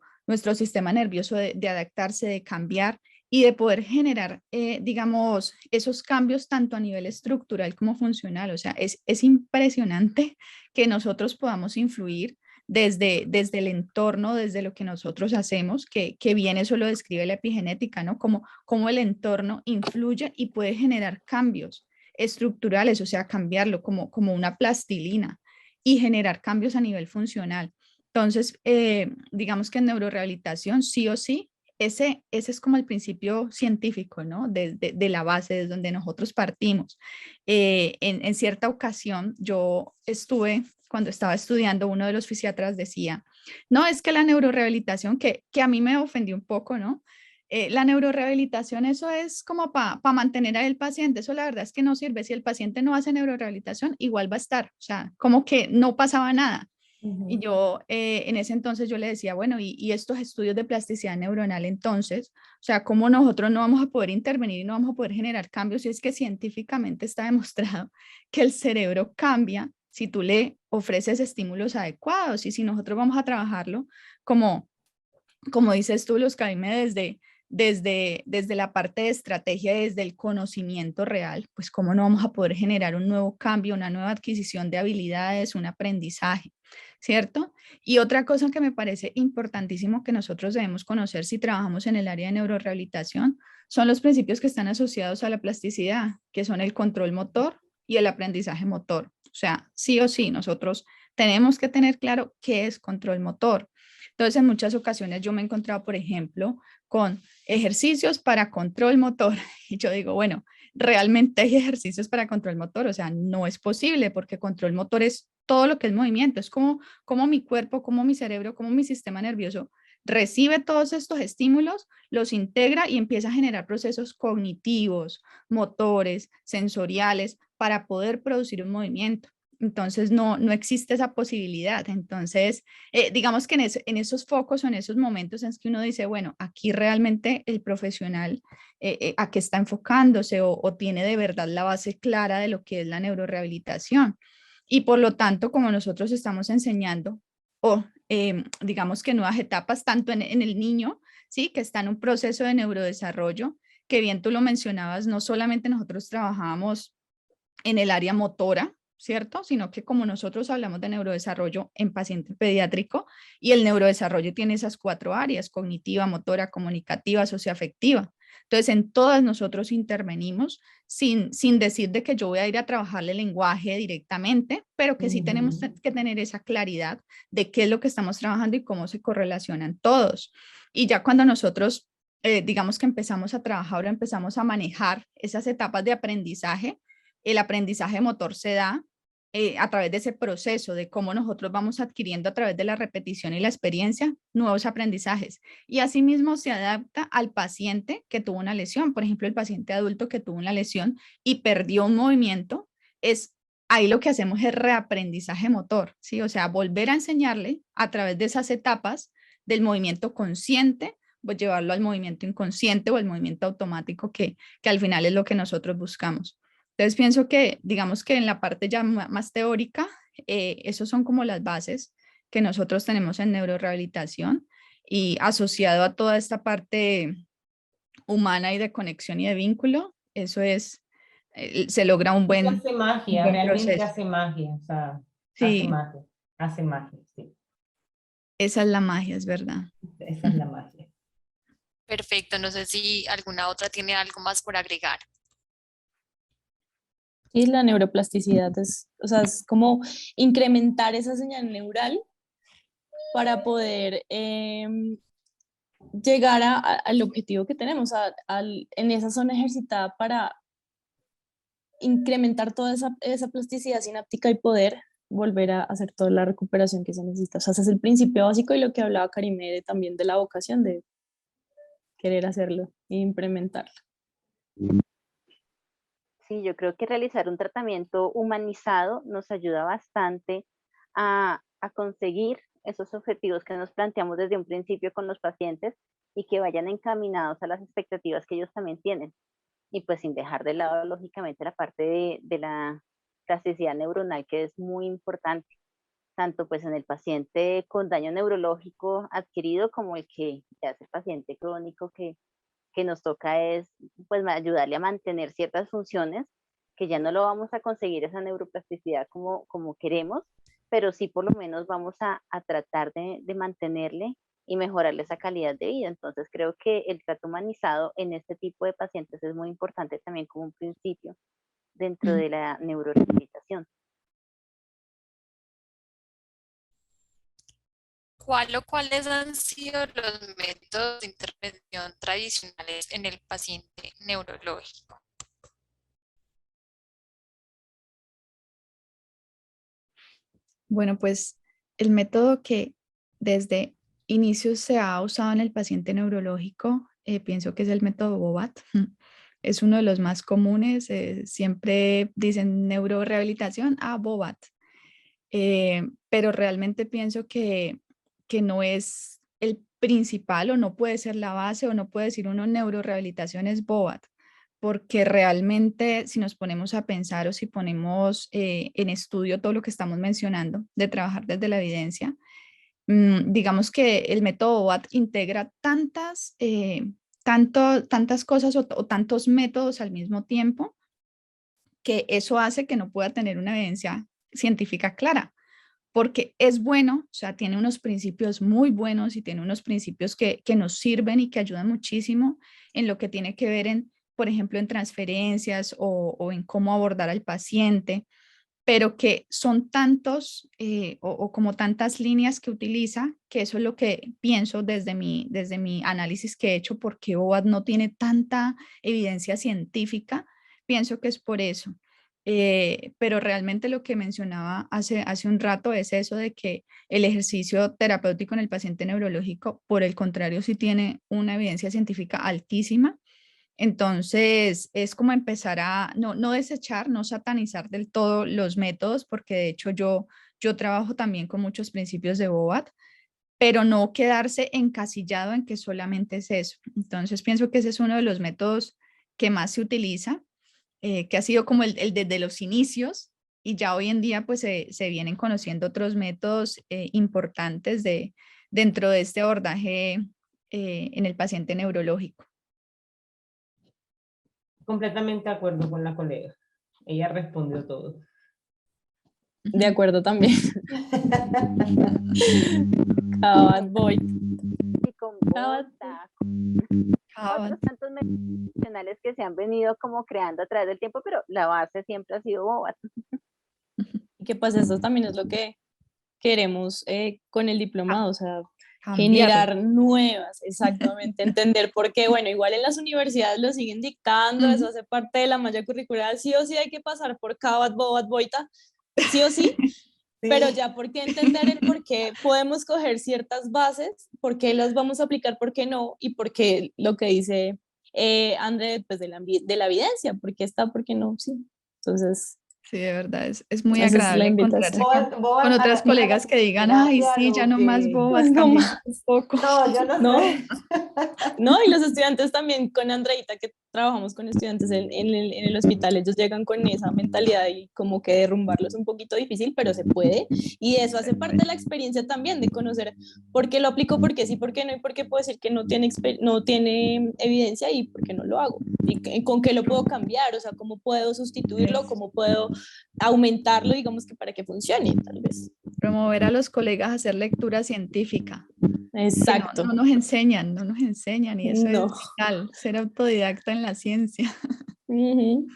sistema nervioso de adaptarse, de cambiar y de poder generar, digamos, esos cambios tanto a nivel estructural como funcional. O sea, es impresionante que nosotros podamos influir desde el entorno, desde lo que nosotros hacemos, que bien eso lo describe la epigenética, ¿no? Como el entorno influye y puede generar cambios estructurales, o sea, cambiarlo como una plastilina y generar cambios a nivel funcional. Entonces, digamos que en neurorehabilitación, sí o sí, ese es como el principio científico, ¿no? De la base, desde donde nosotros partimos. En cierta ocasión, cuando estaba estudiando, uno de los fisiatras decía, no, es que la neurorehabilitación, que a mí me ofendió un poco, ¿no? La neurorehabilitación, eso es como para mantener al paciente. Eso la verdad es que no sirve. Si el paciente no hace neurorehabilitación, igual va a estar. O sea, como que no pasaba nada. Y yo en ese entonces yo le decía, bueno, y estos estudios de plasticidad neuronal entonces, o sea, ¿cómo nosotros no vamos a poder intervenir y no vamos a poder generar cambios si es que científicamente está demostrado que el cerebro cambia si tú le ofreces estímulos adecuados? Y si nosotros vamos a trabajarlo como dices tú, Luz Karime, desde la parte de estrategia, desde el conocimiento real, pues cómo no vamos a poder generar un nuevo cambio, una nueva adquisición de habilidades, un aprendizaje, ¿cierto? Y otra cosa que me parece importantísimo que nosotros debemos conocer si trabajamos en el área de neurorehabilitación son los principios que están asociados a la plasticidad, que son el control motor y el aprendizaje motor. O sea, sí o sí, nosotros tenemos que tener claro qué es control motor. Entonces, en muchas ocasiones yo me he encontrado, por ejemplo, con ejercicios para control motor. Y yo digo, bueno, realmente hay ejercicios para control motor, o sea, no es posible porque control motor es todo lo que es movimiento, es como mi cuerpo, como mi cerebro, como mi sistema nervioso recibe todos estos estímulos, los integra y empieza a generar procesos cognitivos, motores, sensoriales para poder producir un movimiento. Entonces no existe esa posibilidad. Entonces, digamos que en esos focos o en esos momentos en que uno dice, bueno, aquí realmente el profesional a qué está enfocándose o tiene de verdad la base clara de lo que es la neurorehabilitación. Y por lo tanto, como nosotros estamos enseñando, o digamos que nuevas etapas, tanto en el niño, ¿sí? Que está en un proceso de neurodesarrollo, que bien tú lo mencionabas, no solamente nosotros trabajamos en el área motora, ¿cierto? Sino que como nosotros hablamos de neurodesarrollo en paciente pediátrico y el neurodesarrollo tiene esas 4 áreas, cognitiva, motora, comunicativa, socioafectiva. Entonces, en todas nosotros intervenimos sin decir de que yo voy a ir a trabajarle el lenguaje directamente, pero que sí tenemos que tener esa claridad de qué es lo que estamos trabajando y cómo se correlacionan todos. Y ya cuando nosotros, digamos que empezamos a trabajar o empezamos a manejar esas etapas de aprendizaje, el aprendizaje motor se da a través de ese proceso de cómo nosotros vamos adquiriendo a través de la repetición y la experiencia nuevos aprendizajes. Y asimismo se adapta al paciente que tuvo una lesión. Por ejemplo, el paciente adulto que tuvo una lesión y perdió un movimiento, ahí lo que hacemos es reaprendizaje motor, ¿sí? O sea, volver a enseñarle a través de esas etapas del movimiento consciente, pues llevarlo al movimiento inconsciente o al movimiento automático que al final es lo que nosotros buscamos. Entonces pienso que, digamos que en la parte ya más teórica, esos son como las bases que nosotros tenemos en neurorehabilitación y asociado a toda esta parte humana y de conexión y de vínculo, eso es, se logra un Eso buen, hace un magia, buen realmente proceso. hace magia, o sea, Sí, hace magia, sí, esa es la magia, es verdad. esa es la magia. Perfecto, no sé si alguna otra tiene algo más por agregar. Y la neuroplasticidad es, o sea, es como incrementar esa señal neural para poder llegar al objetivo que tenemos, en esa zona ejercitada para incrementar toda esa plasticidad sináptica y poder volver a hacer toda la recuperación que se necesita. O sea, ese es el principio básico y lo que hablaba Karime también de la vocación de querer hacerlo e implementarlo. Sí, yo creo que realizar un tratamiento humanizado nos ayuda bastante a conseguir esos objetivos que nos planteamos desde un principio con los pacientes y que vayan encaminados a las expectativas que ellos también tienen. Y pues sin dejar de lado, lógicamente, la parte de la plasticidad neuronal, que es muy importante, tanto pues en el paciente con daño neurológico adquirido como el que ya es el paciente crónico que nos toca es pues ayudarle a mantener ciertas funciones que ya no lo vamos a conseguir esa neuroplasticidad como queremos, pero sí por lo menos vamos a tratar de mantenerle y mejorarle esa calidad de vida. Entonces creo que el trato humanizado en este tipo de pacientes es muy importante también como un principio dentro Mm. de la neurorehabilitación. ¿Cuál o cuáles han sido los métodos de intervención tradicionales en el paciente neurológico? Bueno, pues el método que desde inicio se ha usado en el paciente neurológico, pienso que es el método BOBAT. Es uno de los más comunes. Siempre dicen neurorehabilitación, BOBAT. Pero realmente pienso que no es el principal o no puede ser la base o no puede decir uno neurorehabilitación es BOBAT, porque realmente si nos ponemos a pensar o si ponemos en estudio todo lo que estamos mencionando de trabajar desde la evidencia, digamos que el método BOBAT integra tantas cosas o tantos métodos al mismo tiempo, que eso hace que no pueda tener una evidencia científica clara, porque es bueno, o sea, tiene unos principios muy buenos y tiene unos principios que nos sirven y que ayudan muchísimo en lo que tiene que ver en, por ejemplo, en transferencias o en cómo abordar al paciente, pero que son tantos o como tantas líneas que utiliza, que eso es lo que pienso desde mi análisis que he hecho, porque OVAD no tiene tanta evidencia científica, pienso que es por eso. Pero realmente lo que mencionaba hace un rato es eso de que el ejercicio terapéutico en el paciente neurológico, por el contrario, sí tiene una evidencia científica altísima. Entonces, es como empezar a no desechar, no satanizar del todo los métodos, porque de hecho yo trabajo también con muchos principios de BOAT, pero no quedarse encasillado en que solamente es eso. Entonces, pienso que ese es uno de los métodos que más se utiliza, que ha sido como el desde los inicios, y ya hoy en día pues se vienen conociendo otros métodos importantes dentro de este abordaje en el paciente neurológico. Completamente de acuerdo con la colega. Ella respondió todo. De acuerdo también. Cabal, voy. Y con Cabal. Bota, Ah, otros tantos métodos funcionales que se han venido como creando a través del tiempo, pero la base siempre ha sido BOAT. Y que pues eso también es lo que queremos con el diplomado, o sea, cambiarlo. generar nuevas, exactamente, entender por qué, bueno, igual en las universidades lo siguen dictando, eso Ujú. hace parte de la malla curricular, sí o sí hay que pasar por CABAT, BOAT, BOITA, sí o sí, pero Sí, ya por qué entender el por qué podemos coger ciertas bases, por qué las vamos a aplicar, por qué no, y por qué lo que dice André, pues de la evidencia, por qué está, por qué no, sí. Entonces, Sí, de verdad, es muy esa es la agradable encontrarse invitación. con otras Dígale a colegas la que digan, ay, terapia sí, ya lo no más que... bobas, No cambiemos un más, poco. No, yo no ¿no? sé. No, y los estudiantes también, con Andreita, que trabajamos con estudiantes en el hospital, ellos llegan con esa mentalidad y como que derrumbarlo es un poquito difícil, pero se puede. Y eso hace parte de la experiencia también, de conocer por qué lo aplico, por qué sí, por qué no, y por qué puedo decir que no tiene evidencia y por qué no lo hago. Y con qué lo puedo cambiar, o sea, cómo puedo sustituirlo, cómo puedo aumentarlo, digamos que para que funcione, tal vez. Promover a los colegas a hacer lectura científica, que Exacto. no nos enseñan y eso es No. vital, ser autodidacta en la ciencia. Ujú.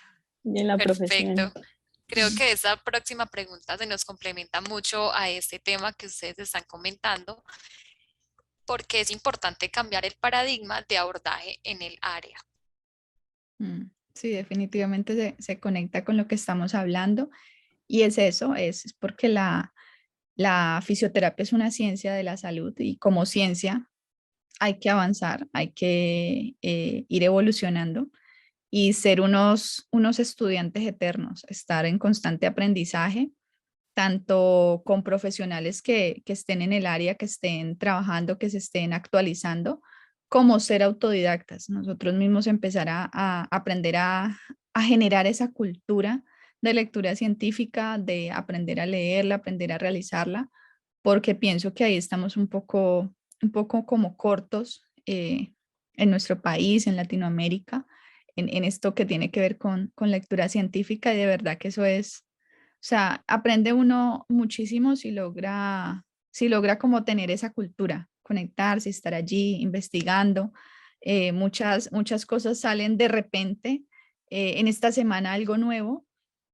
Y en la profesión. Perfecto. Creo que esa próxima pregunta se nos complementa mucho a este tema que ustedes están comentando, porque es importante cambiar el paradigma de abordaje en el área. Sí, definitivamente se conecta con lo que estamos hablando y es eso, es porque la fisioterapia es una ciencia de la salud y como ciencia hay que avanzar, hay que ir evolucionando y ser unos estudiantes eternos, estar en constante aprendizaje, tanto con profesionales que estén en el área, que estén trabajando, que se estén actualizando, como ser autodidactas. Nosotros mismos empezar a aprender a generar esa cultura de lectura científica, de aprender a leerla, aprender a realizarla, porque pienso que ahí estamos un poco como cortos en nuestro país, en Latinoamérica, en esto que tiene que ver con lectura científica y de verdad que eso es, o sea, aprende uno muchísimo si logra como tener esa cultura, conectarse, estar allí investigando. Muchas cosas salen de repente. En esta semana algo nuevo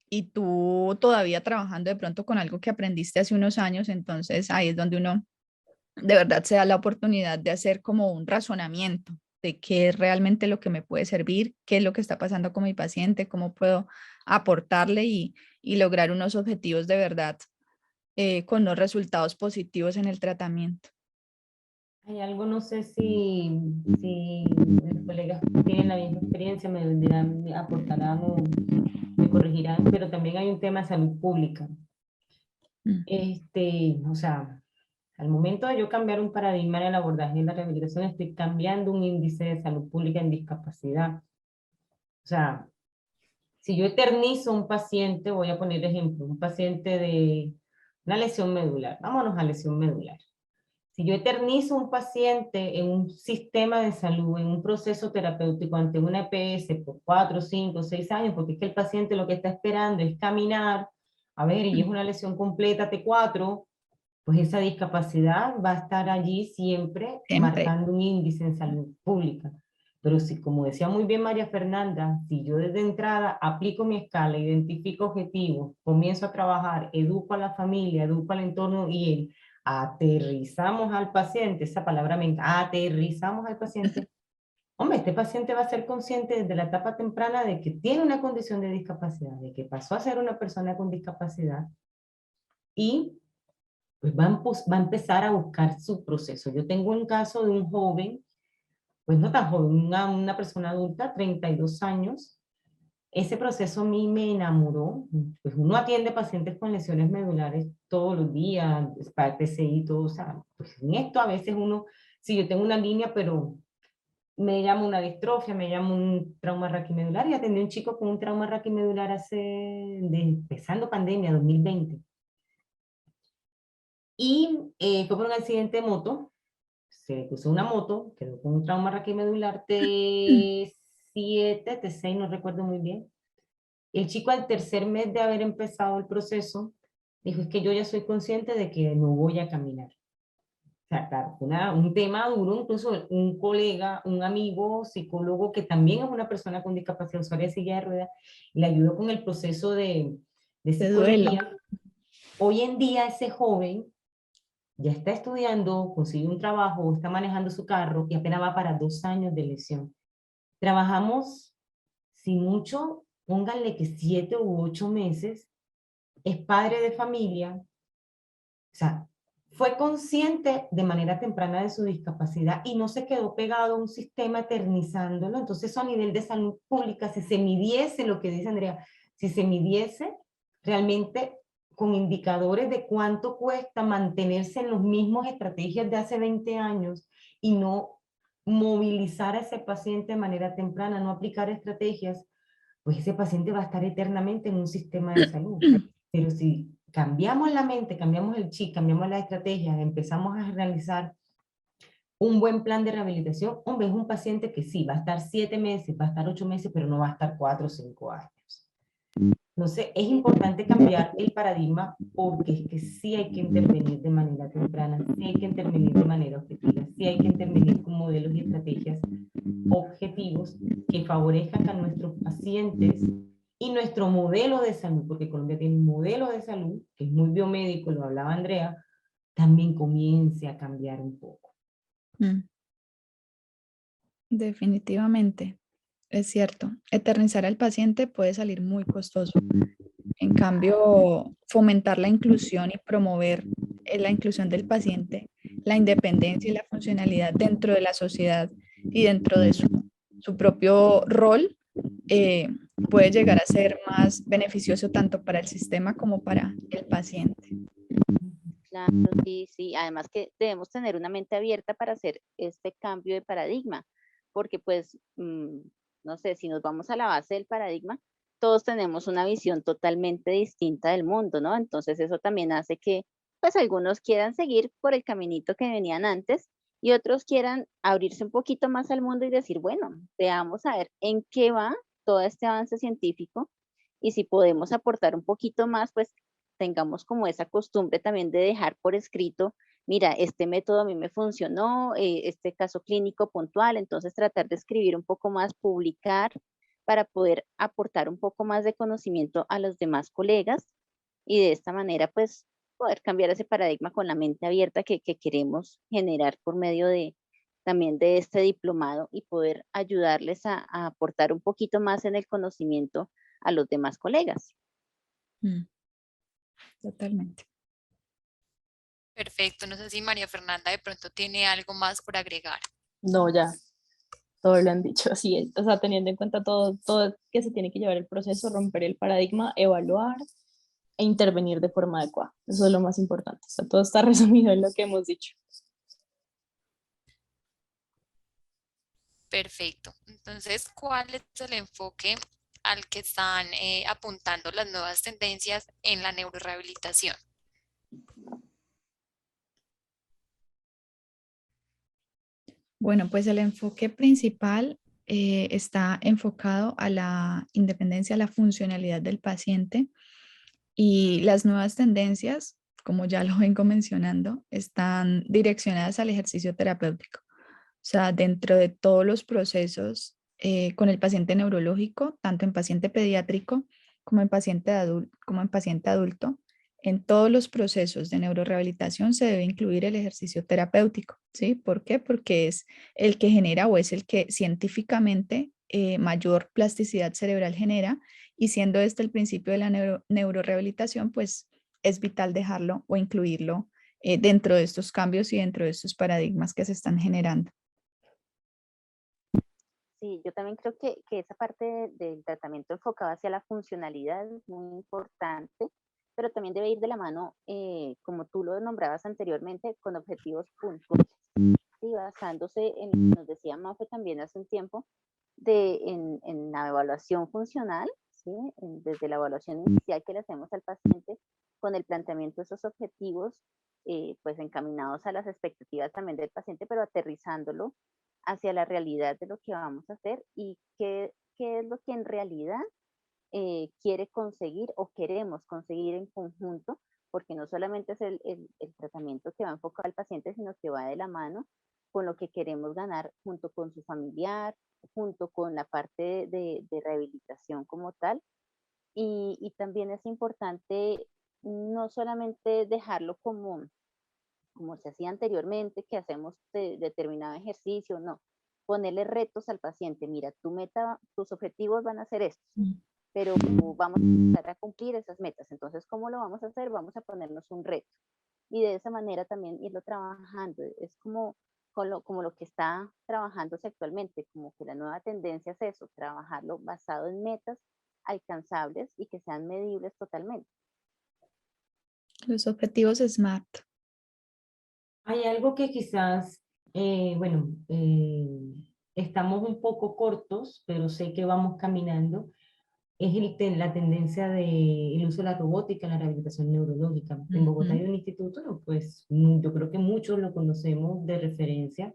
y tú todavía trabajando de pronto con algo que aprendiste hace unos años, entonces ahí es donde uno de verdad se da la oportunidad de hacer como un razonamiento de qué es realmente lo que me puede servir, qué es lo que está pasando con mi paciente, cómo puedo aportarle y lograr unos objetivos de verdad con los resultados positivos en el tratamiento. Hay algo, no sé si mis colegas tienen la misma experiencia, me dirán, me aportarán o me corregirán, pero también hay un tema de salud pública. Mm, O sea, al momento de yo cambiar un paradigma en el abordaje de la rehabilitación, estoy cambiando un índice de salud pública en discapacidad. O sea, si yo eternizo un paciente, voy a poner ejemplo, un paciente de una lesión medular, vámonos a lesión medular. Si yo eternizo un paciente en un sistema de salud, en un proceso terapéutico ante una EPS por 4, 5, 6 años, porque es que el paciente lo que está esperando es caminar, a ver, y es una lesión completa T4, pues esa discapacidad va a estar allí siempre Siempre. marcando un índice en salud pública. Pero si, como decía muy bien María Fernanda, si yo desde entrada aplico mi escala, identifico objetivos, comienzo a trabajar, educo a la familia, educo al entorno y aterrizamos al paciente, esa palabra me encanta, aterrizamos al paciente, hombre, este paciente va a ser consciente desde la etapa temprana de que tiene una condición de discapacidad, de que pasó a ser una persona con discapacidad y pues va a empezar a buscar su proceso. Yo tengo un caso de un joven, pues no tan joven, una persona adulta, 32 años. Ese proceso a mí me enamoró. Pues uno atiende pacientes con lesiones medulares todos los días, para PCI y todo. O sea, pues en esto a veces uno, sí, yo tengo una línea, pero me llama una distrofia, me llama un trauma raquimedular y atendí a un chico con un trauma raquimedular empezando pandemia, 2020. Y fue por un accidente de moto, se cruzó una moto, quedó con un trauma raquimedular T7, T6, no recuerdo muy bien. El chico al tercer mes de haber empezado el proceso, dijo, es que yo ya soy consciente de que no voy a caminar. O sea, claro, un tema duro, incluso un colega, un amigo, psicólogo, que también es una persona con discapacidad usuaria de silla de ruedas, le ayudó con el proceso de De duelo. psicología. Hoy en día ese joven ya está estudiando, consiguió un trabajo, está manejando su carro y apenas va para 2 años de lesión. Trabajamos, sin mucho, pónganle que 7 u 8 meses, es padre de familia, o sea, fue consciente de manera temprana de su discapacidad y no se quedó pegado a un sistema eternizándolo. Entonces, eso a nivel de salud pública, si se midiese lo que dice Andrea, si se midiese realmente con indicadores de cuánto cuesta mantenerse en las mismas estrategias de hace 20 años y no movilizar a ese paciente de manera temprana, no aplicar estrategias, pues ese paciente va a estar eternamente en un sistema de salud. Pero si cambiamos la mente, cambiamos el chip, cambiamos las estrategias, empezamos a realizar un buen plan de rehabilitación, hombre, es un paciente que sí, va a estar 7 meses, va a estar 8 meses, pero no va a estar 4 o 5 años. Entonces, es importante cambiar el paradigma porque es que sí hay que intervenir de manera temprana, sí hay que intervenir de manera objetiva, sí hay que intervenir con modelos y estrategias objetivos que favorezcan a nuestros pacientes y nuestro modelo de salud, porque Colombia tiene un modelo de salud que es muy biomédico, lo hablaba Andrea, también comience a cambiar un poco. Definitivamente, es cierto. Eternizar al paciente puede salir muy costoso. En cambio, fomentar la inclusión y promover la inclusión del paciente, la independencia y la funcionalidad dentro de la sociedad y dentro de su propio rol, puede llegar a ser más beneficioso tanto para el sistema como para el paciente. Claro, sí, sí. Además que debemos tener una mente abierta para hacer este cambio de paradigma, porque pues, no sé, si nos vamos a la base del paradigma, todos tenemos una visión totalmente distinta del mundo, ¿no? Entonces eso también hace que pues algunos quieran seguir por el caminito que venían antes y otros quieran abrirse un poquito más al mundo y decir, bueno, veamos a ver en qué va todo este avance científico y si podemos aportar un poquito más, pues tengamos como esa costumbre también de dejar por escrito, mira, este método a mí me funcionó, este caso clínico puntual, entonces tratar de escribir un poco más, publicar para poder aportar un poco más de conocimiento a los demás colegas y de esta manera pues poder cambiar ese paradigma con la mente abierta que queremos generar por medio de también de este diplomado y poder ayudarles a aportar un poquito más en el conocimiento a los demás colegas. Totalmente. Perfecto, no sé si María Fernanda de pronto tiene algo más por agregar. No, ya, todo lo han dicho, así es. O sea, teniendo en cuenta todo que se tiene que llevar el proceso, romper el paradigma, evaluar e intervenir de forma adecuada. Eso es lo más importante. O sea, todo está resumido en lo que hemos dicho. Perfecto. Entonces, ¿cuál es el enfoque al que están apuntando las nuevas tendencias en la neurorehabilitación? Bueno, pues el enfoque principal está enfocado a la independencia, a la funcionalidad del paciente y las nuevas tendencias, como ya lo vengo mencionando, están direccionadas al ejercicio terapéutico. O sea, dentro de todos los procesos con el paciente neurológico, tanto en paciente pediátrico como en paciente adulto, en todos los procesos de neurorehabilitación se debe incluir el ejercicio terapéutico, ¿sí? ¿Por qué? Porque es el que genera o es el que científicamente mayor plasticidad cerebral genera, y siendo este el principio de la neurorehabilitación, pues es vital dejarlo o incluirlo dentro de estos cambios y dentro de estos paradigmas que se están generando. Sí, yo también creo que esa parte del tratamiento enfocado hacia la funcionalidad es muy importante, pero también debe ir de la mano, como tú lo nombrabas anteriormente, con objetivos puntuales. Sí, basándose en lo que nos decía Mafe también hace un tiempo, en la evaluación funcional, ¿sí? Desde la evaluación inicial que le hacemos al paciente, con el planteamiento de esos objetivos, pues encaminados a las expectativas también del paciente, pero aterrizándolo hacia la realidad de lo que vamos a hacer y qué es lo que en realidad quiere conseguir o queremos conseguir en conjunto, porque no solamente es el tratamiento que va enfocado al paciente, sino que va de la mano con lo que queremos ganar junto con su familiar, junto con la parte de rehabilitación como tal. Y también es importante no solamente dejarlo como se hacía anteriormente, que hacemos determinado ejercicio, no, ponerle retos al paciente, mira, tus objetivos van a ser estos, Mm. pero vamos a empezar a cumplir esas metas, entonces, ¿cómo lo vamos a hacer? Vamos a ponernos un reto, y de esa manera también irlo trabajando, es como lo que está trabajándose actualmente, como que la nueva tendencia es eso, trabajarlo basado en metas alcanzables y que sean medibles totalmente. Los objetivos SMART. Hay algo que quizás, bueno, estamos un poco cortos, pero sé que vamos caminando. Es la tendencia del uso de la robótica en la rehabilitación neurológica. En Bogotá hay un instituto, ¿no? Pues yo creo que muchos lo conocemos de referencia,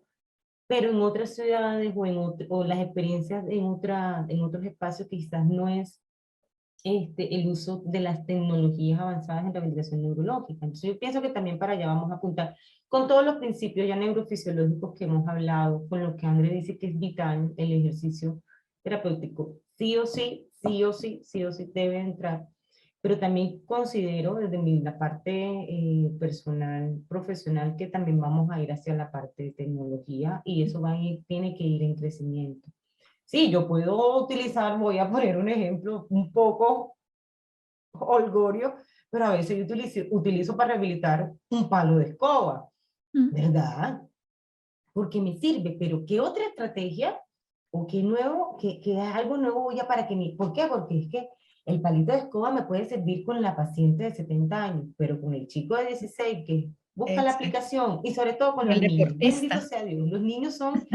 pero en otras ciudades o las experiencias en otros espacios quizás no es el uso de las tecnologías avanzadas en rehabilitación neurológica. Entonces yo pienso que también para allá vamos a apuntar con todos los principios ya neurofisiológicos que hemos hablado, con lo que André dice que es vital el ejercicio terapéutico. Sí o sí, sí o sí, sí o sí debe entrar. Pero también considero desde la parte personal, profesional, que también vamos a ir hacia la parte de tecnología y eso tiene que ir en crecimiento. Sí, yo puedo utilizar, voy a poner un ejemplo un poco holgorio, pero a veces yo utilizo para rehabilitar un palo de escoba, Mm. ¿verdad? Porque me sirve, pero ¿qué otra estrategia o qué nuevo, qué algo nuevo ya para que me... ¿Por qué? Porque es que el palito de escoba me puede servir con la paciente de 70 años, pero con el chico de 16 que busca la Exacto. aplicación y sobre todo con O el los niños. Bendito deportista. sea Dios, los niños son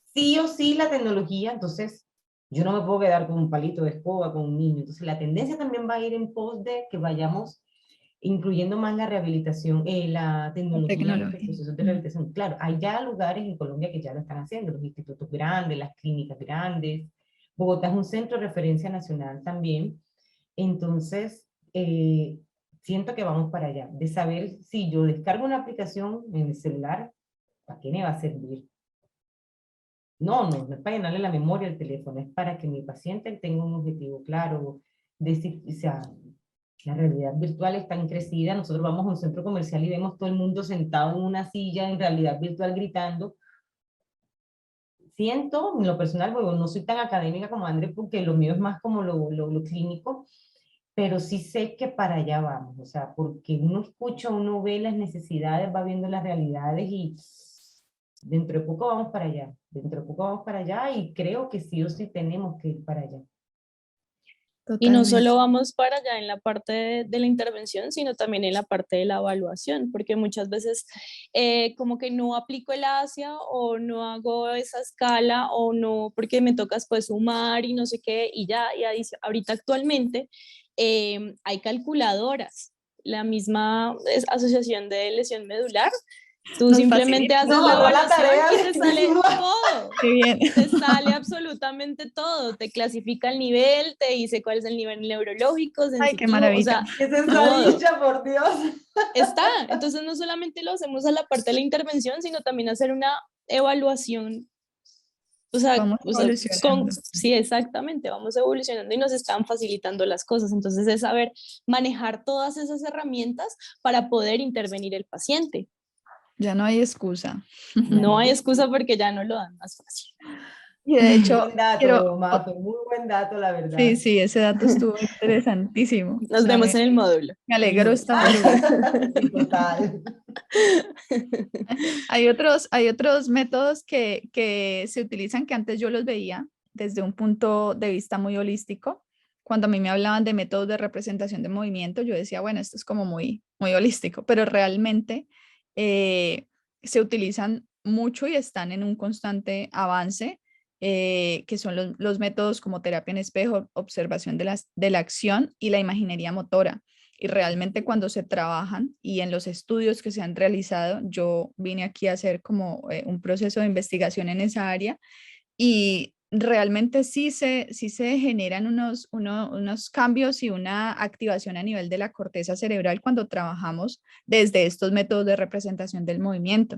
sí o sí la tecnología, entonces yo no me puedo quedar con un palito de escoba con un niño. Entonces la tendencia también va a ir en pos de que vayamos incluyendo más la rehabilitación, la La tecnología en nuestros tecnología. procesos de Mm. rehabilitación. Claro, hay ya lugares en Colombia que ya lo están haciendo, los institutos grandes, las clínicas grandes. Bogotá es un centro de referencia nacional también. Entonces, siento que vamos para allá, de saber si yo descargo una aplicación en el celular, ¿para qué me va a servir? No, no, no es para llenarle la memoria al teléfono, es para que mi paciente tenga un objetivo claro, decir, o sea, la realidad virtual está tan crecida, nosotros vamos a un centro comercial y vemos todo el mundo sentado en una silla en realidad virtual gritando. Siento, en lo personal, bueno, no soy tan académica como André, porque lo mío es más como lo clínico, pero sí sé que para allá vamos, o sea, porque uno escucha, uno ve las necesidades, va viendo las realidades y dentro de poco vamos para allá, dentro de poco vamos para allá y creo que sí o sí tenemos que ir para allá. Y no Totalmente. solo vamos para allá en la parte de la intervención, sino también en la parte de la evaluación, porque muchas veces como que no aplico el ASIA o no hago esa escala o no, porque me toca después sumar y no sé qué, y ya, ahorita actualmente hay calculadoras. La misma asociación de lesión medular Tú Nos simplemente facilita. haces No, la hago la evaluación tarea y te sale todo. Qué bien. Te sale absolutamente todo. Te clasifica el nivel, te dice cuál es el nivel neurológico, Ay, qué sensitivo, o maravilla. sea, ¡Qué todo. sensadilla, por Dios! Está. Entonces no solamente lo hacemos a la parte de la intervención, sino también hacer una evaluación. Vamos evolucionando. Sí, exactamente, vamos evolucionando y nos están facilitando las cosas. Entonces es saber manejar todas esas herramientas para poder intervenir el paciente. Ya no hay excusa. No hay excusa porque ya no lo dan más fácil. Y de hecho, Buen dato, Mafe, muy buen dato, la verdad. sí, ese dato estuvo interesantísimo. O Nos sea, vemos en el módulo. me alegró esta madrugada. Sí, total. Hay otros métodos que se utilizan que antes yo los veía desde un punto de vista muy holístico. Cuando a mí me hablaban de métodos de representación de movimiento, yo decía, bueno, esto es como muy holístico, pero realmente se utilizan mucho y están en un constante avance, que son los métodos como terapia en espejo, observación de la acción y la imaginería motora. Y realmente cuando se trabajan y en los estudios que se han realizado, yo vine aquí a hacer como un proceso de investigación en esa área y realmente sí se generan unos cambios y una activación a nivel de la corteza cerebral cuando trabajamos desde estos métodos de representación del movimiento.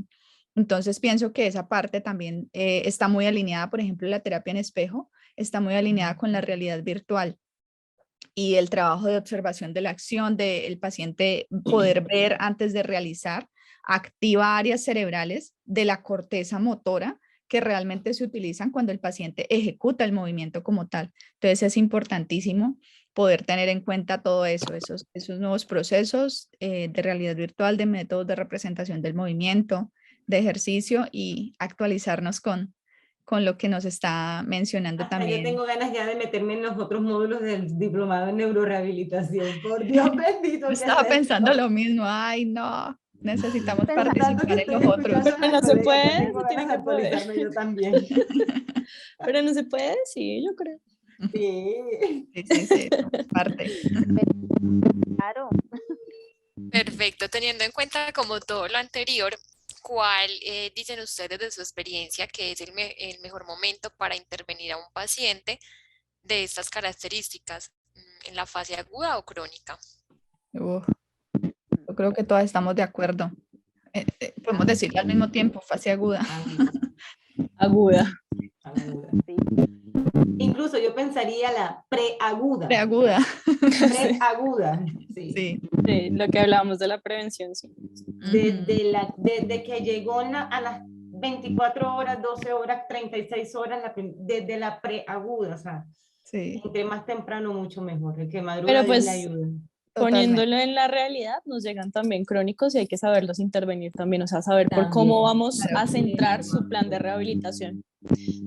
Entonces pienso que esa parte también está muy alineada, por ejemplo, la terapia en espejo, está muy alineada con la realidad virtual y el trabajo de observación de la acción del paciente, poder ver antes de realizar, activa áreas cerebrales de la corteza motora que realmente se utilizan cuando el paciente ejecuta el movimiento como tal. Entonces es importantísimo poder tener en cuenta todo eso, esos nuevos procesos de realidad virtual, de métodos de representación del movimiento, de ejercicio y actualizarnos con lo que nos está mencionando Hasta también. yo tengo ganas ya de meterme en los otros módulos del diplomado en neurorehabilitación. Por Dios bendito. Yo estaba pensando lo mismo, ay no, necesitamos Tanto que participar en estoy los otros. escuchando a Pero las no se colegas, ya puede, tengo se ganas tiene de que poder. actualizarme yo también. Pero no se puede, sí, yo creo. Sí. Sí, parte. Claro. Perfecto, teniendo en cuenta como todo lo anterior, ¿cuál dicen ustedes de su experiencia que es el mejor momento para intervenir a un paciente de estas características, en la fase aguda o crónica? Uf, yo creo que todas estamos de acuerdo. Podemos decirlo al mismo tiempo, fase aguda. Aguda. Aguda. Sí. Incluso yo pensaría la preaguda. Preaguda. Preaguda, sí. Sí. Sí, lo que hablábamos de la prevención, sí. Desde que llegó a las 24 horas, 12 horas, 36 horas, desde la preaguda, o sea, Sí, entre más temprano, mucho mejor. El que madruga, Pero Dios le pues ayuda. totalmente. poniéndolo en la realidad, nos llegan también crónicos y hay que saberlos intervenir también, o sea, saber por También. cómo vamos Claro. a centrar su plan de rehabilitación.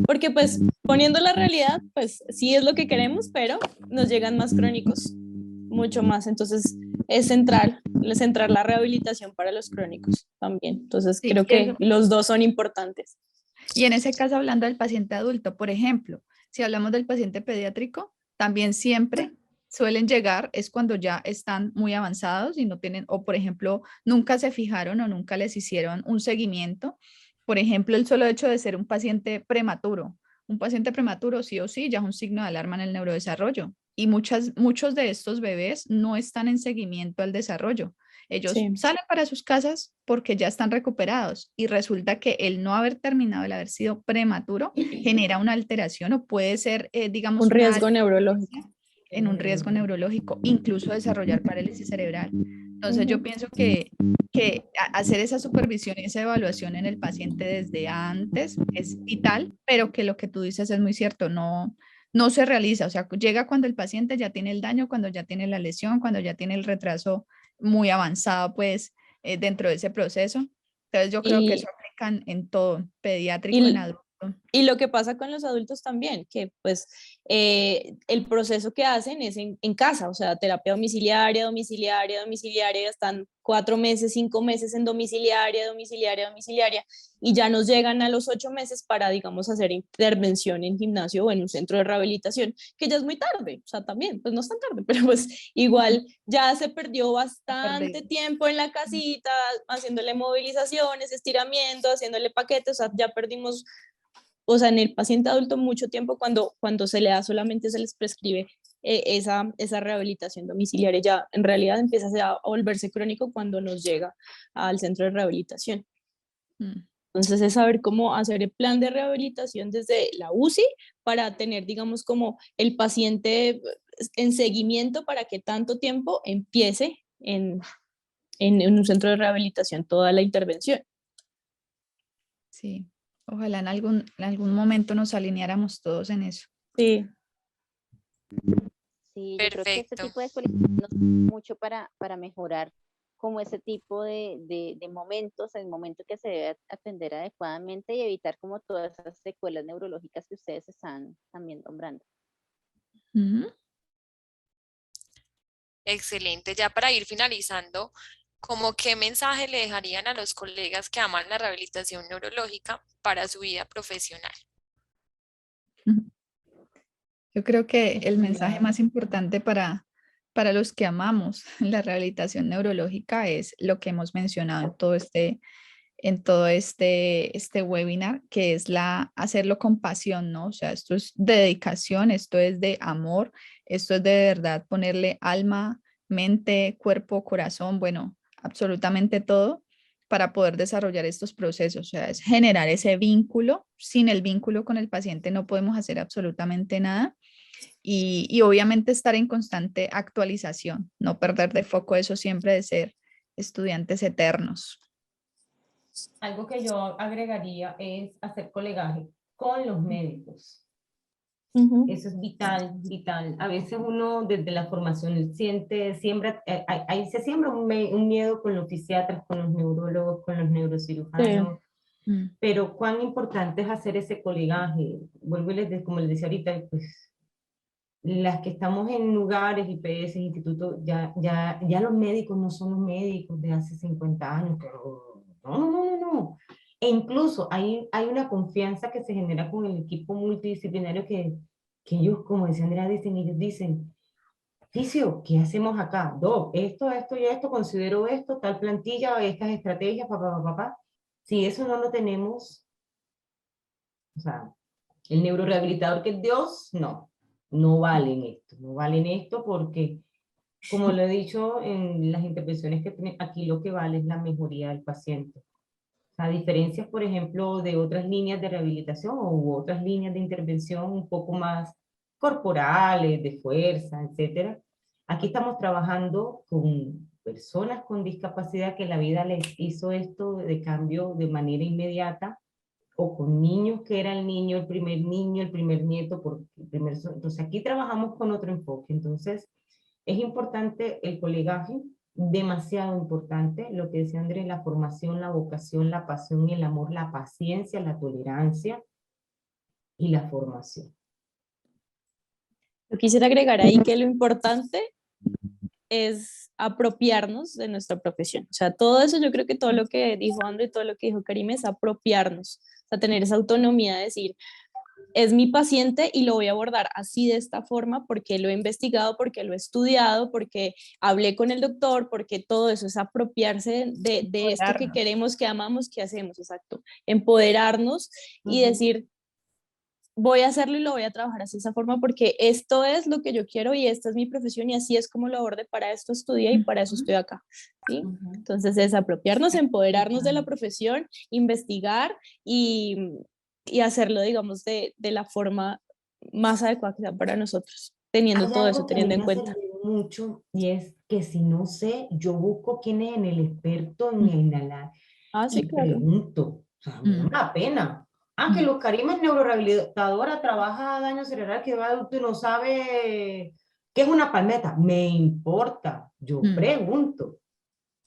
Porque pues poniendo la realidad, pues sí es lo que queremos, pero nos llegan más crónicos, mucho más. Entonces es centrar la rehabilitación para los crónicos también. Entonces Sí, creo y que eso. los dos son importantes. Y en ese caso, hablando del paciente adulto, por ejemplo, si hablamos del paciente pediátrico, también siempre suelen llegar, es cuando ya están muy avanzados y no tienen, o por ejemplo, nunca se fijaron o nunca les hicieron un seguimiento. Por ejemplo, el solo hecho de ser un paciente prematuro. Un paciente prematuro sí o sí ya es un signo de alarma en el neurodesarrollo. Y muchos de estos bebés no están en seguimiento al desarrollo. Ellos Sí. salen para sus casas porque ya están recuperados y resulta que el no haber terminado, el haber sido prematuro, genera una alteración o puede ser, digamos, Un una riesgo neurológico. alteración en un riesgo neurológico, incluso desarrollar parálisis cerebral. Entonces yo pienso que hacer esa supervisión y esa evaluación en el paciente desde antes es vital, pero que lo que tú dices es muy cierto, no se realiza, o sea, llega cuando el paciente ya tiene el daño, cuando ya tiene la lesión, cuando ya tiene el retraso muy avanzado, pues, dentro de ese proceso. Entonces yo creo que eso Y, aplica en todo, pediátrico, en y adulto, Y lo que pasa con los adultos también, que pues el proceso que hacen es en casa, o sea, terapia domiciliaria, domiciliaria, domiciliaria, están 4 meses, 5 meses en domiciliaria, domiciliaria, domiciliaria, y ya nos llegan a los 8 meses para, digamos, hacer intervención en gimnasio o en un centro de rehabilitación, que ya es muy tarde, o sea, también, pues no es tan tarde, pero pues igual ya se perdió bastante tiempo en la casita, haciéndole movilizaciones, estiramientos, haciéndole paquetes, o sea, ya perdimos, o sea, en el paciente adulto mucho tiempo cuando se le da solamente se les prescribe esa rehabilitación domiciliaria, ya en realidad empieza a volverse crónico cuando nos llega al centro de rehabilitación. Entonces es saber cómo hacer el plan de rehabilitación desde la UCI para tener, digamos, como el paciente en seguimiento para que tanto tiempo empiece en un centro de rehabilitación toda la intervención. Sí, ojalá en algún momento nos alineáramos todos en eso. Sí. Sí, yo creo que este Perfecto. tipo de experiencias nos sirve mucho para mejorar como ese tipo de momentos, el momento que se debe atender adecuadamente y evitar como todas esas secuelas neurológicas que ustedes están también nombrando. Ujú. Excelente. Ya para ir finalizando, ¿cómo qué mensaje le dejarían a los colegas que aman la rehabilitación neurológica para su vida profesional? Yo creo que el mensaje más importante para los que amamos la rehabilitación neurológica es lo que hemos mencionado en todo este webinar, que es hacerlo con pasión, ¿no? O sea, esto es de dedicación, esto es de amor, esto es de verdad ponerle alma, mente, cuerpo, corazón, bueno, absolutamente todo para poder desarrollar estos procesos. O sea, es generar ese vínculo. Sin el vínculo con el paciente no podemos hacer absolutamente nada. Y obviamente estar en constante actualización, no perder de foco eso siempre de ser estudiantes eternos. Algo que yo agregaría es hacer colegaje con los médicos. Eso es vital, vital. A veces uno desde la formación siembra, ahí se siembra un miedo con los fisiatras, con los neurólogos, con los neurocirujanos, pero cuán importante es hacer ese colegaje. Vuelvo y como les decía ahorita, pues las que estamos en lugares, IPS, institutos, ya los médicos no son los médicos de hace 50 años, pero no. E incluso hay una confianza que se genera con el equipo multidisciplinario que ellos, como decía Andrea, ellos dicen, Fisio, ¿qué hacemos acá? Doc, esto y esto, considero esto, tal plantilla, estas estrategias, papá. Si eso no lo tenemos, o sea, el neurorehabilitador que es Dios, no valen esto, no valen esto porque, como lo he dicho en las intervenciones que tienen, aquí lo que vale es la mejoría del paciente. A diferencias, por ejemplo, de otras líneas de rehabilitación u otras líneas de intervención un poco más corporales, de fuerza, etcétera. Aquí estamos trabajando con personas con discapacidad que la vida les hizo esto de cambio de manera inmediata, o con niños que era el niño, el primer nieto, entonces aquí trabajamos con otro enfoque. Entonces es importante el colegaje, demasiado importante, lo que decía Andrés, la formación, la vocación, la pasión y el amor, la paciencia, la tolerancia y la formación. Yo quisiera agregar ahí que lo importante es apropiarnos de nuestra profesión. O sea, todo eso, yo creo que todo lo que dijo André y todo lo que dijo Karim es apropiarnos, o sea, tener esa autonomía de decir, es mi paciente y lo voy a abordar así de esta forma porque lo he investigado, porque lo he estudiado, porque hablé con el doctor, porque todo eso es apropiarse de esto que queremos, que amamos, que hacemos, exacto. Empoderarnos y decir, voy a hacerlo y lo voy a trabajar así de esa forma porque esto es lo que yo quiero y esta es mi profesión y así es como lo abordé, para esto estudié y para eso estoy acá, ¿sí? Entonces es apropiarnos, empoderarnos de la profesión, investigar y hacerlo, digamos, de la forma más adecuada que sea para nosotros, teniendo todo eso, teniendo en cuenta. Mucho, y es que si no sé, yo busco quién es el experto en inhalar Sí, y claro. pregunto, o sea, me da una pena. Que los Karim es neurorehabilitadora, trabaja daño cerebral que va adulto y no sabe qué es una palmeta. Me importa, yo pregunto.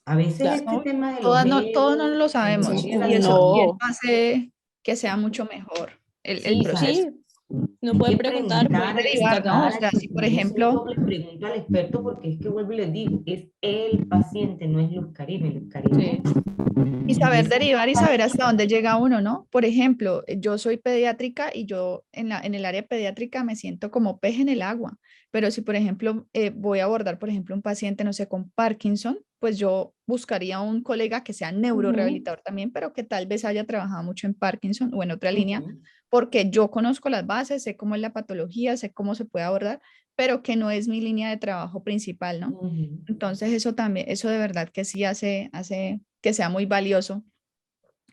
A veces Claro. este tema de los Todo no egos, lo sabemos y eso No. hace que sea mucho mejor. el Sí, proceso. Sí, no puede que preguntar, puede preguntar, Derivar, investigar. ¿no? O preguntar al sea, si por experto. Yo ejemplo, siempre le pregunto al experto porque es que vuelvo y les digo, es el paciente, no es Luz Karime. Luz Karime Sí, y saber es derivar y saber hasta dónde llega uno, ¿no? Por ejemplo, yo soy pediátrica y yo en el área pediátrica me siento como pez en el agua, pero si, por ejemplo, voy a abordar, por ejemplo, un paciente, no sé, con Parkinson, pues yo buscaría un colega que sea ujú, neurorehabilitador también, pero que tal vez haya trabajado mucho en Parkinson o en otra línea, ujú. porque yo conozco las bases, sé cómo es la patología, sé cómo se puede abordar, pero que no es mi línea de trabajo principal, ¿no? Ujú. Entonces eso también, eso de verdad que sí hace que sea muy valioso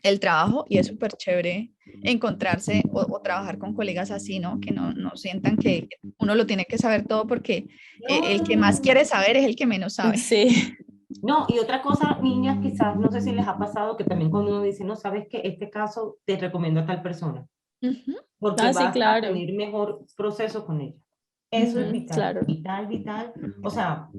el trabajo y es súper chévere encontrarse o trabajar con colegas así, ¿no? Que no sientan que uno lo tiene que saber todo porque No, el no, que no, más no. quiere saber es el que menos sabe. sí, No, y otra cosa, niñas, quizás, no sé si les ha pasado que también cuando uno dice, no, sabes que este caso te recomiendo a tal persona, Ujú, porque ah, sí, vas a claro, tener mejor proceso con ella. Eso es ujú. vital, claro, vital, vital. O sea,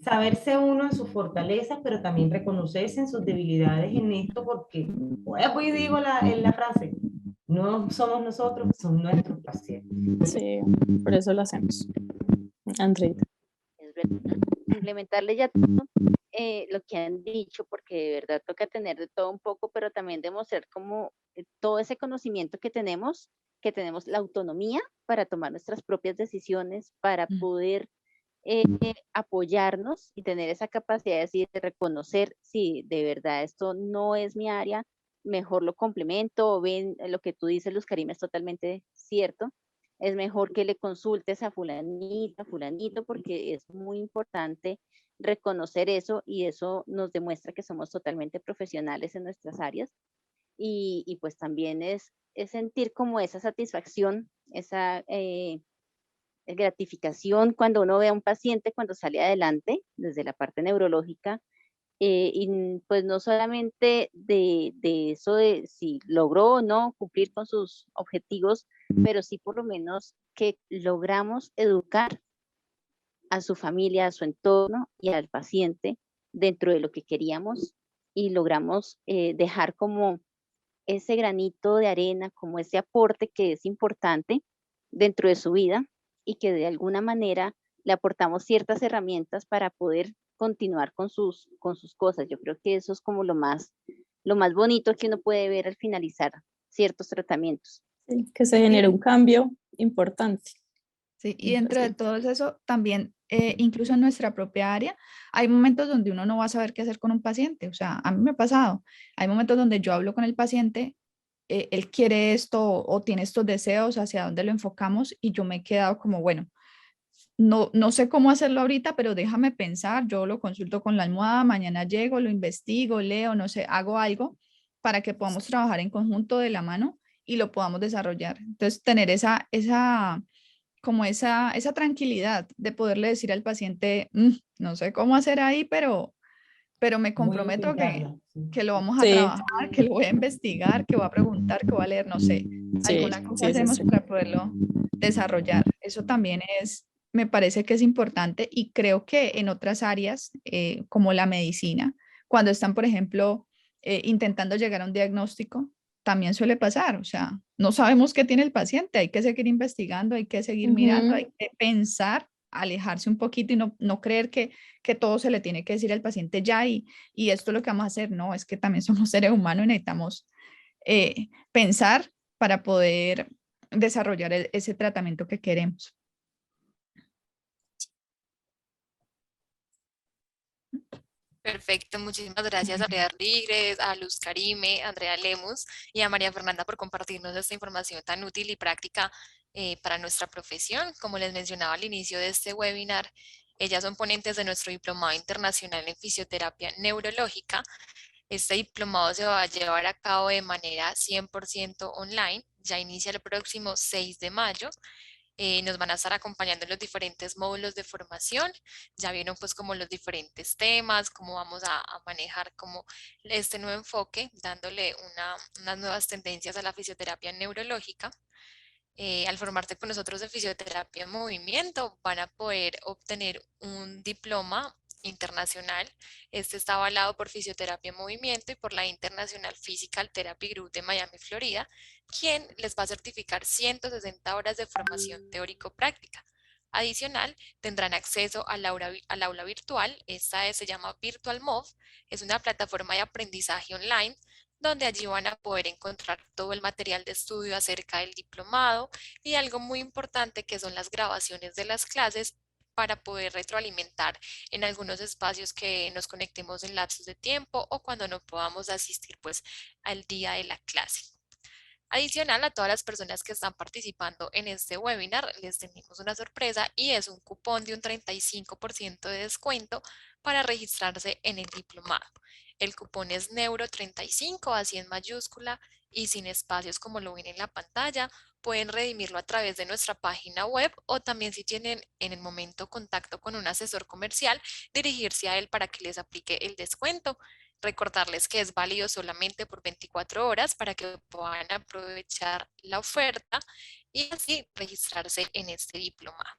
saberse uno en sus fortalezas, pero también reconocerse en sus debilidades en esto, porque, pues digo en la frase, no somos nosotros, son nuestros pacientes. sí, por eso lo hacemos. Andreita. Es verdad. Complementarle ya todo lo que han dicho, porque de verdad toca tener de todo un poco, pero también demostrar como todo ese conocimiento que tenemos la autonomía para tomar nuestras propias decisiones, para Mm. poder apoyarnos y tener esa capacidad de decir, de reconocer si de verdad esto no es mi área, mejor lo complemento, o ven lo que tú dices, Luz Karima, es totalmente cierto. Es mejor que le consultes a fulanita, fulanito, porque es muy importante reconocer eso y eso nos demuestra que somos totalmente profesionales en nuestras áreas y pues también es sentir como esa satisfacción, esa gratificación cuando uno ve a un paciente cuando sale adelante desde la parte neurológica y pues no solamente de eso de si logró o no cumplir con sus objetivos, pero sí por lo menos que logramos educar a su familia, a su entorno y al paciente dentro de lo que queríamos y logramos dejar como ese granito de arena, como ese aporte que es importante dentro de su vida y que de alguna manera le aportamos ciertas herramientas para poder continuar con sus cosas. Yo creo que eso es como lo más bonito que uno puede ver al finalizar ciertos tratamientos. Sí, que se genere un cambio importante. Sí, y dentro de Sí. todo eso, también, incluso en nuestra propia área, hay momentos donde uno no va a saber qué hacer con un paciente. O sea, a mí me ha pasado. Hay momentos donde yo hablo con el paciente, él quiere esto o tiene estos deseos, hacia dónde lo enfocamos, y yo me he quedado como, bueno, no sé cómo hacerlo ahorita, pero déjame pensar, yo lo consulto con la almohada, mañana llego, lo investigo, leo, no sé, hago algo para que podamos trabajar en conjunto de la mano y lo podamos desarrollar. Entonces, tener como esa tranquilidad de poderle decir al paciente, no sé cómo hacer ahí, pero me Voy a comprometo intentarlo. Sí. que lo vamos a Sí, trabajar, que lo voy a investigar, que voy a preguntar, que voy a leer, no sé, sí, alguna cosa sí, sí, hacemos sí. para poderlo desarrollar. Eso también me parece que es importante y creo que en otras áreas, como la medicina, cuando están, por ejemplo, intentando llegar a un diagnóstico, también suele pasar, o sea, no sabemos qué tiene el paciente, hay que seguir investigando, hay que seguir mirando, Ujú, hay que pensar, alejarse un poquito y no creer que todo se le tiene que decir al paciente ya y esto es lo que vamos a hacer. No, es que también somos seres humanos y necesitamos pensar para poder desarrollar ese tratamiento que queremos. Perfecto, muchísimas gracias a Andrea Rigres, a Luz Karime, a Andrea Lemus y a María Fernanda por compartirnos esta información tan útil y práctica para nuestra profesión. Como les mencionaba al inicio de este webinar, ellas son ponentes de nuestro Diplomado Internacional en Fisioterapia Neurológica. Este diplomado se va a llevar a cabo de manera 100% online. Ya inicia el próximo 6 de mayo. Nos van a estar acompañando en los diferentes módulos de formación. Ya vieron pues como los diferentes temas, cómo vamos a manejar como este nuevo enfoque, dándole unas nuevas tendencias a la fisioterapia neurológica. Al formarte con nosotros en fisioterapia en movimiento, van a poder obtener un diploma internacional. Este está avalado por Fisioterapia en Movimiento y por la International Physical Therapy Group de Miami, Florida, quien les va a certificar 160 horas de formación teórico-práctica. Adicional, tendrán acceso al aula virtual. Se llama Virtual MOV, es una plataforma de aprendizaje online donde allí van a poder encontrar todo el material de estudio acerca del diplomado y algo muy importante que son las grabaciones de las clases para poder retroalimentar en algunos espacios que nos conectemos en lapsos de tiempo o cuando no podamos asistir pues al día de la clase. Adicional, a todas las personas que están participando en este webinar les tenemos una sorpresa y es un cupón de un 35% de descuento para registrarse en el diplomado. El cupón es Neuro35, así en mayúscula y sin espacios como lo ven en la pantalla. Pueden redimirlo a través de nuestra página web o también si tienen en el momento contacto con un asesor comercial, dirigirse a él para que les aplique el descuento. Recordarles que es válido solamente por 24 horas para que puedan aprovechar la oferta y así registrarse en este diplomado.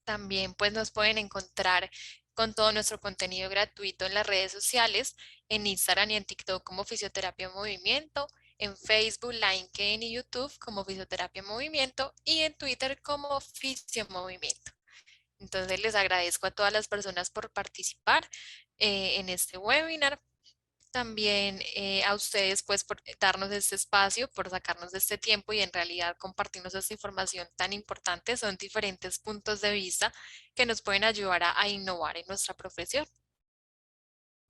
También pues nos pueden encontrar con todo nuestro contenido gratuito en las redes sociales, en Instagram y en TikTok como Fisioterapia en Movimiento, en Facebook, LinkedIn y YouTube como Fisioterapia en Movimiento y en Twitter como Fisio en Movimiento. Entonces les agradezco a todas las personas por participar en este webinar. También a ustedes pues por darnos este espacio, por sacarnos de este tiempo y en realidad compartirnos esta información tan importante. Son diferentes puntos de vista que nos pueden ayudar a innovar en nuestra profesión.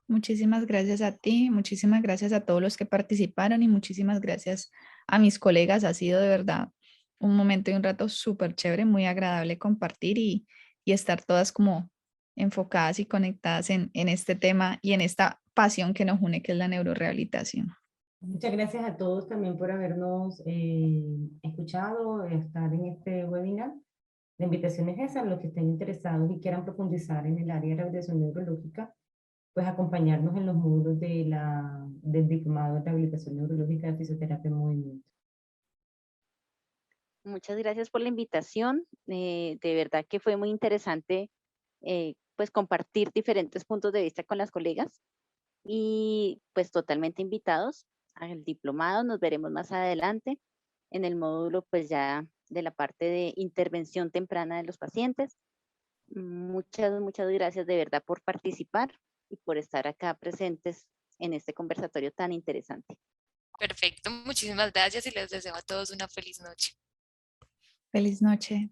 Muchísimas gracias a ti, muchísimas gracias a todos los que participaron y muchísimas gracias a mis colegas. Ha sido de verdad un momento y un rato súper chévere, muy agradable compartir y estar todas como enfocadas y conectadas en este tema y en esta pasión que nos une, que es la neurorehabilitación. Muchas gracias a todos también por habernos escuchado, estar en este webinar. La invitación es esa, los que estén interesados y quieran profundizar en el área de rehabilitación neurológica, pues acompañarnos en los módulos del diplomado de rehabilitación neurológica de fisioterapia en movimiento. Muchas gracias por la invitación. De verdad que fue muy interesante pues compartir diferentes puntos de vista con las colegas y pues totalmente invitados al diplomado. Nos veremos más adelante en el módulo pues ya de la parte de intervención temprana de los pacientes. Muchas gracias de verdad por participar y por estar acá presentes en este conversatorio tan interesante. Perfecto, muchísimas gracias y les deseo a todos una feliz noche. Feliz noche.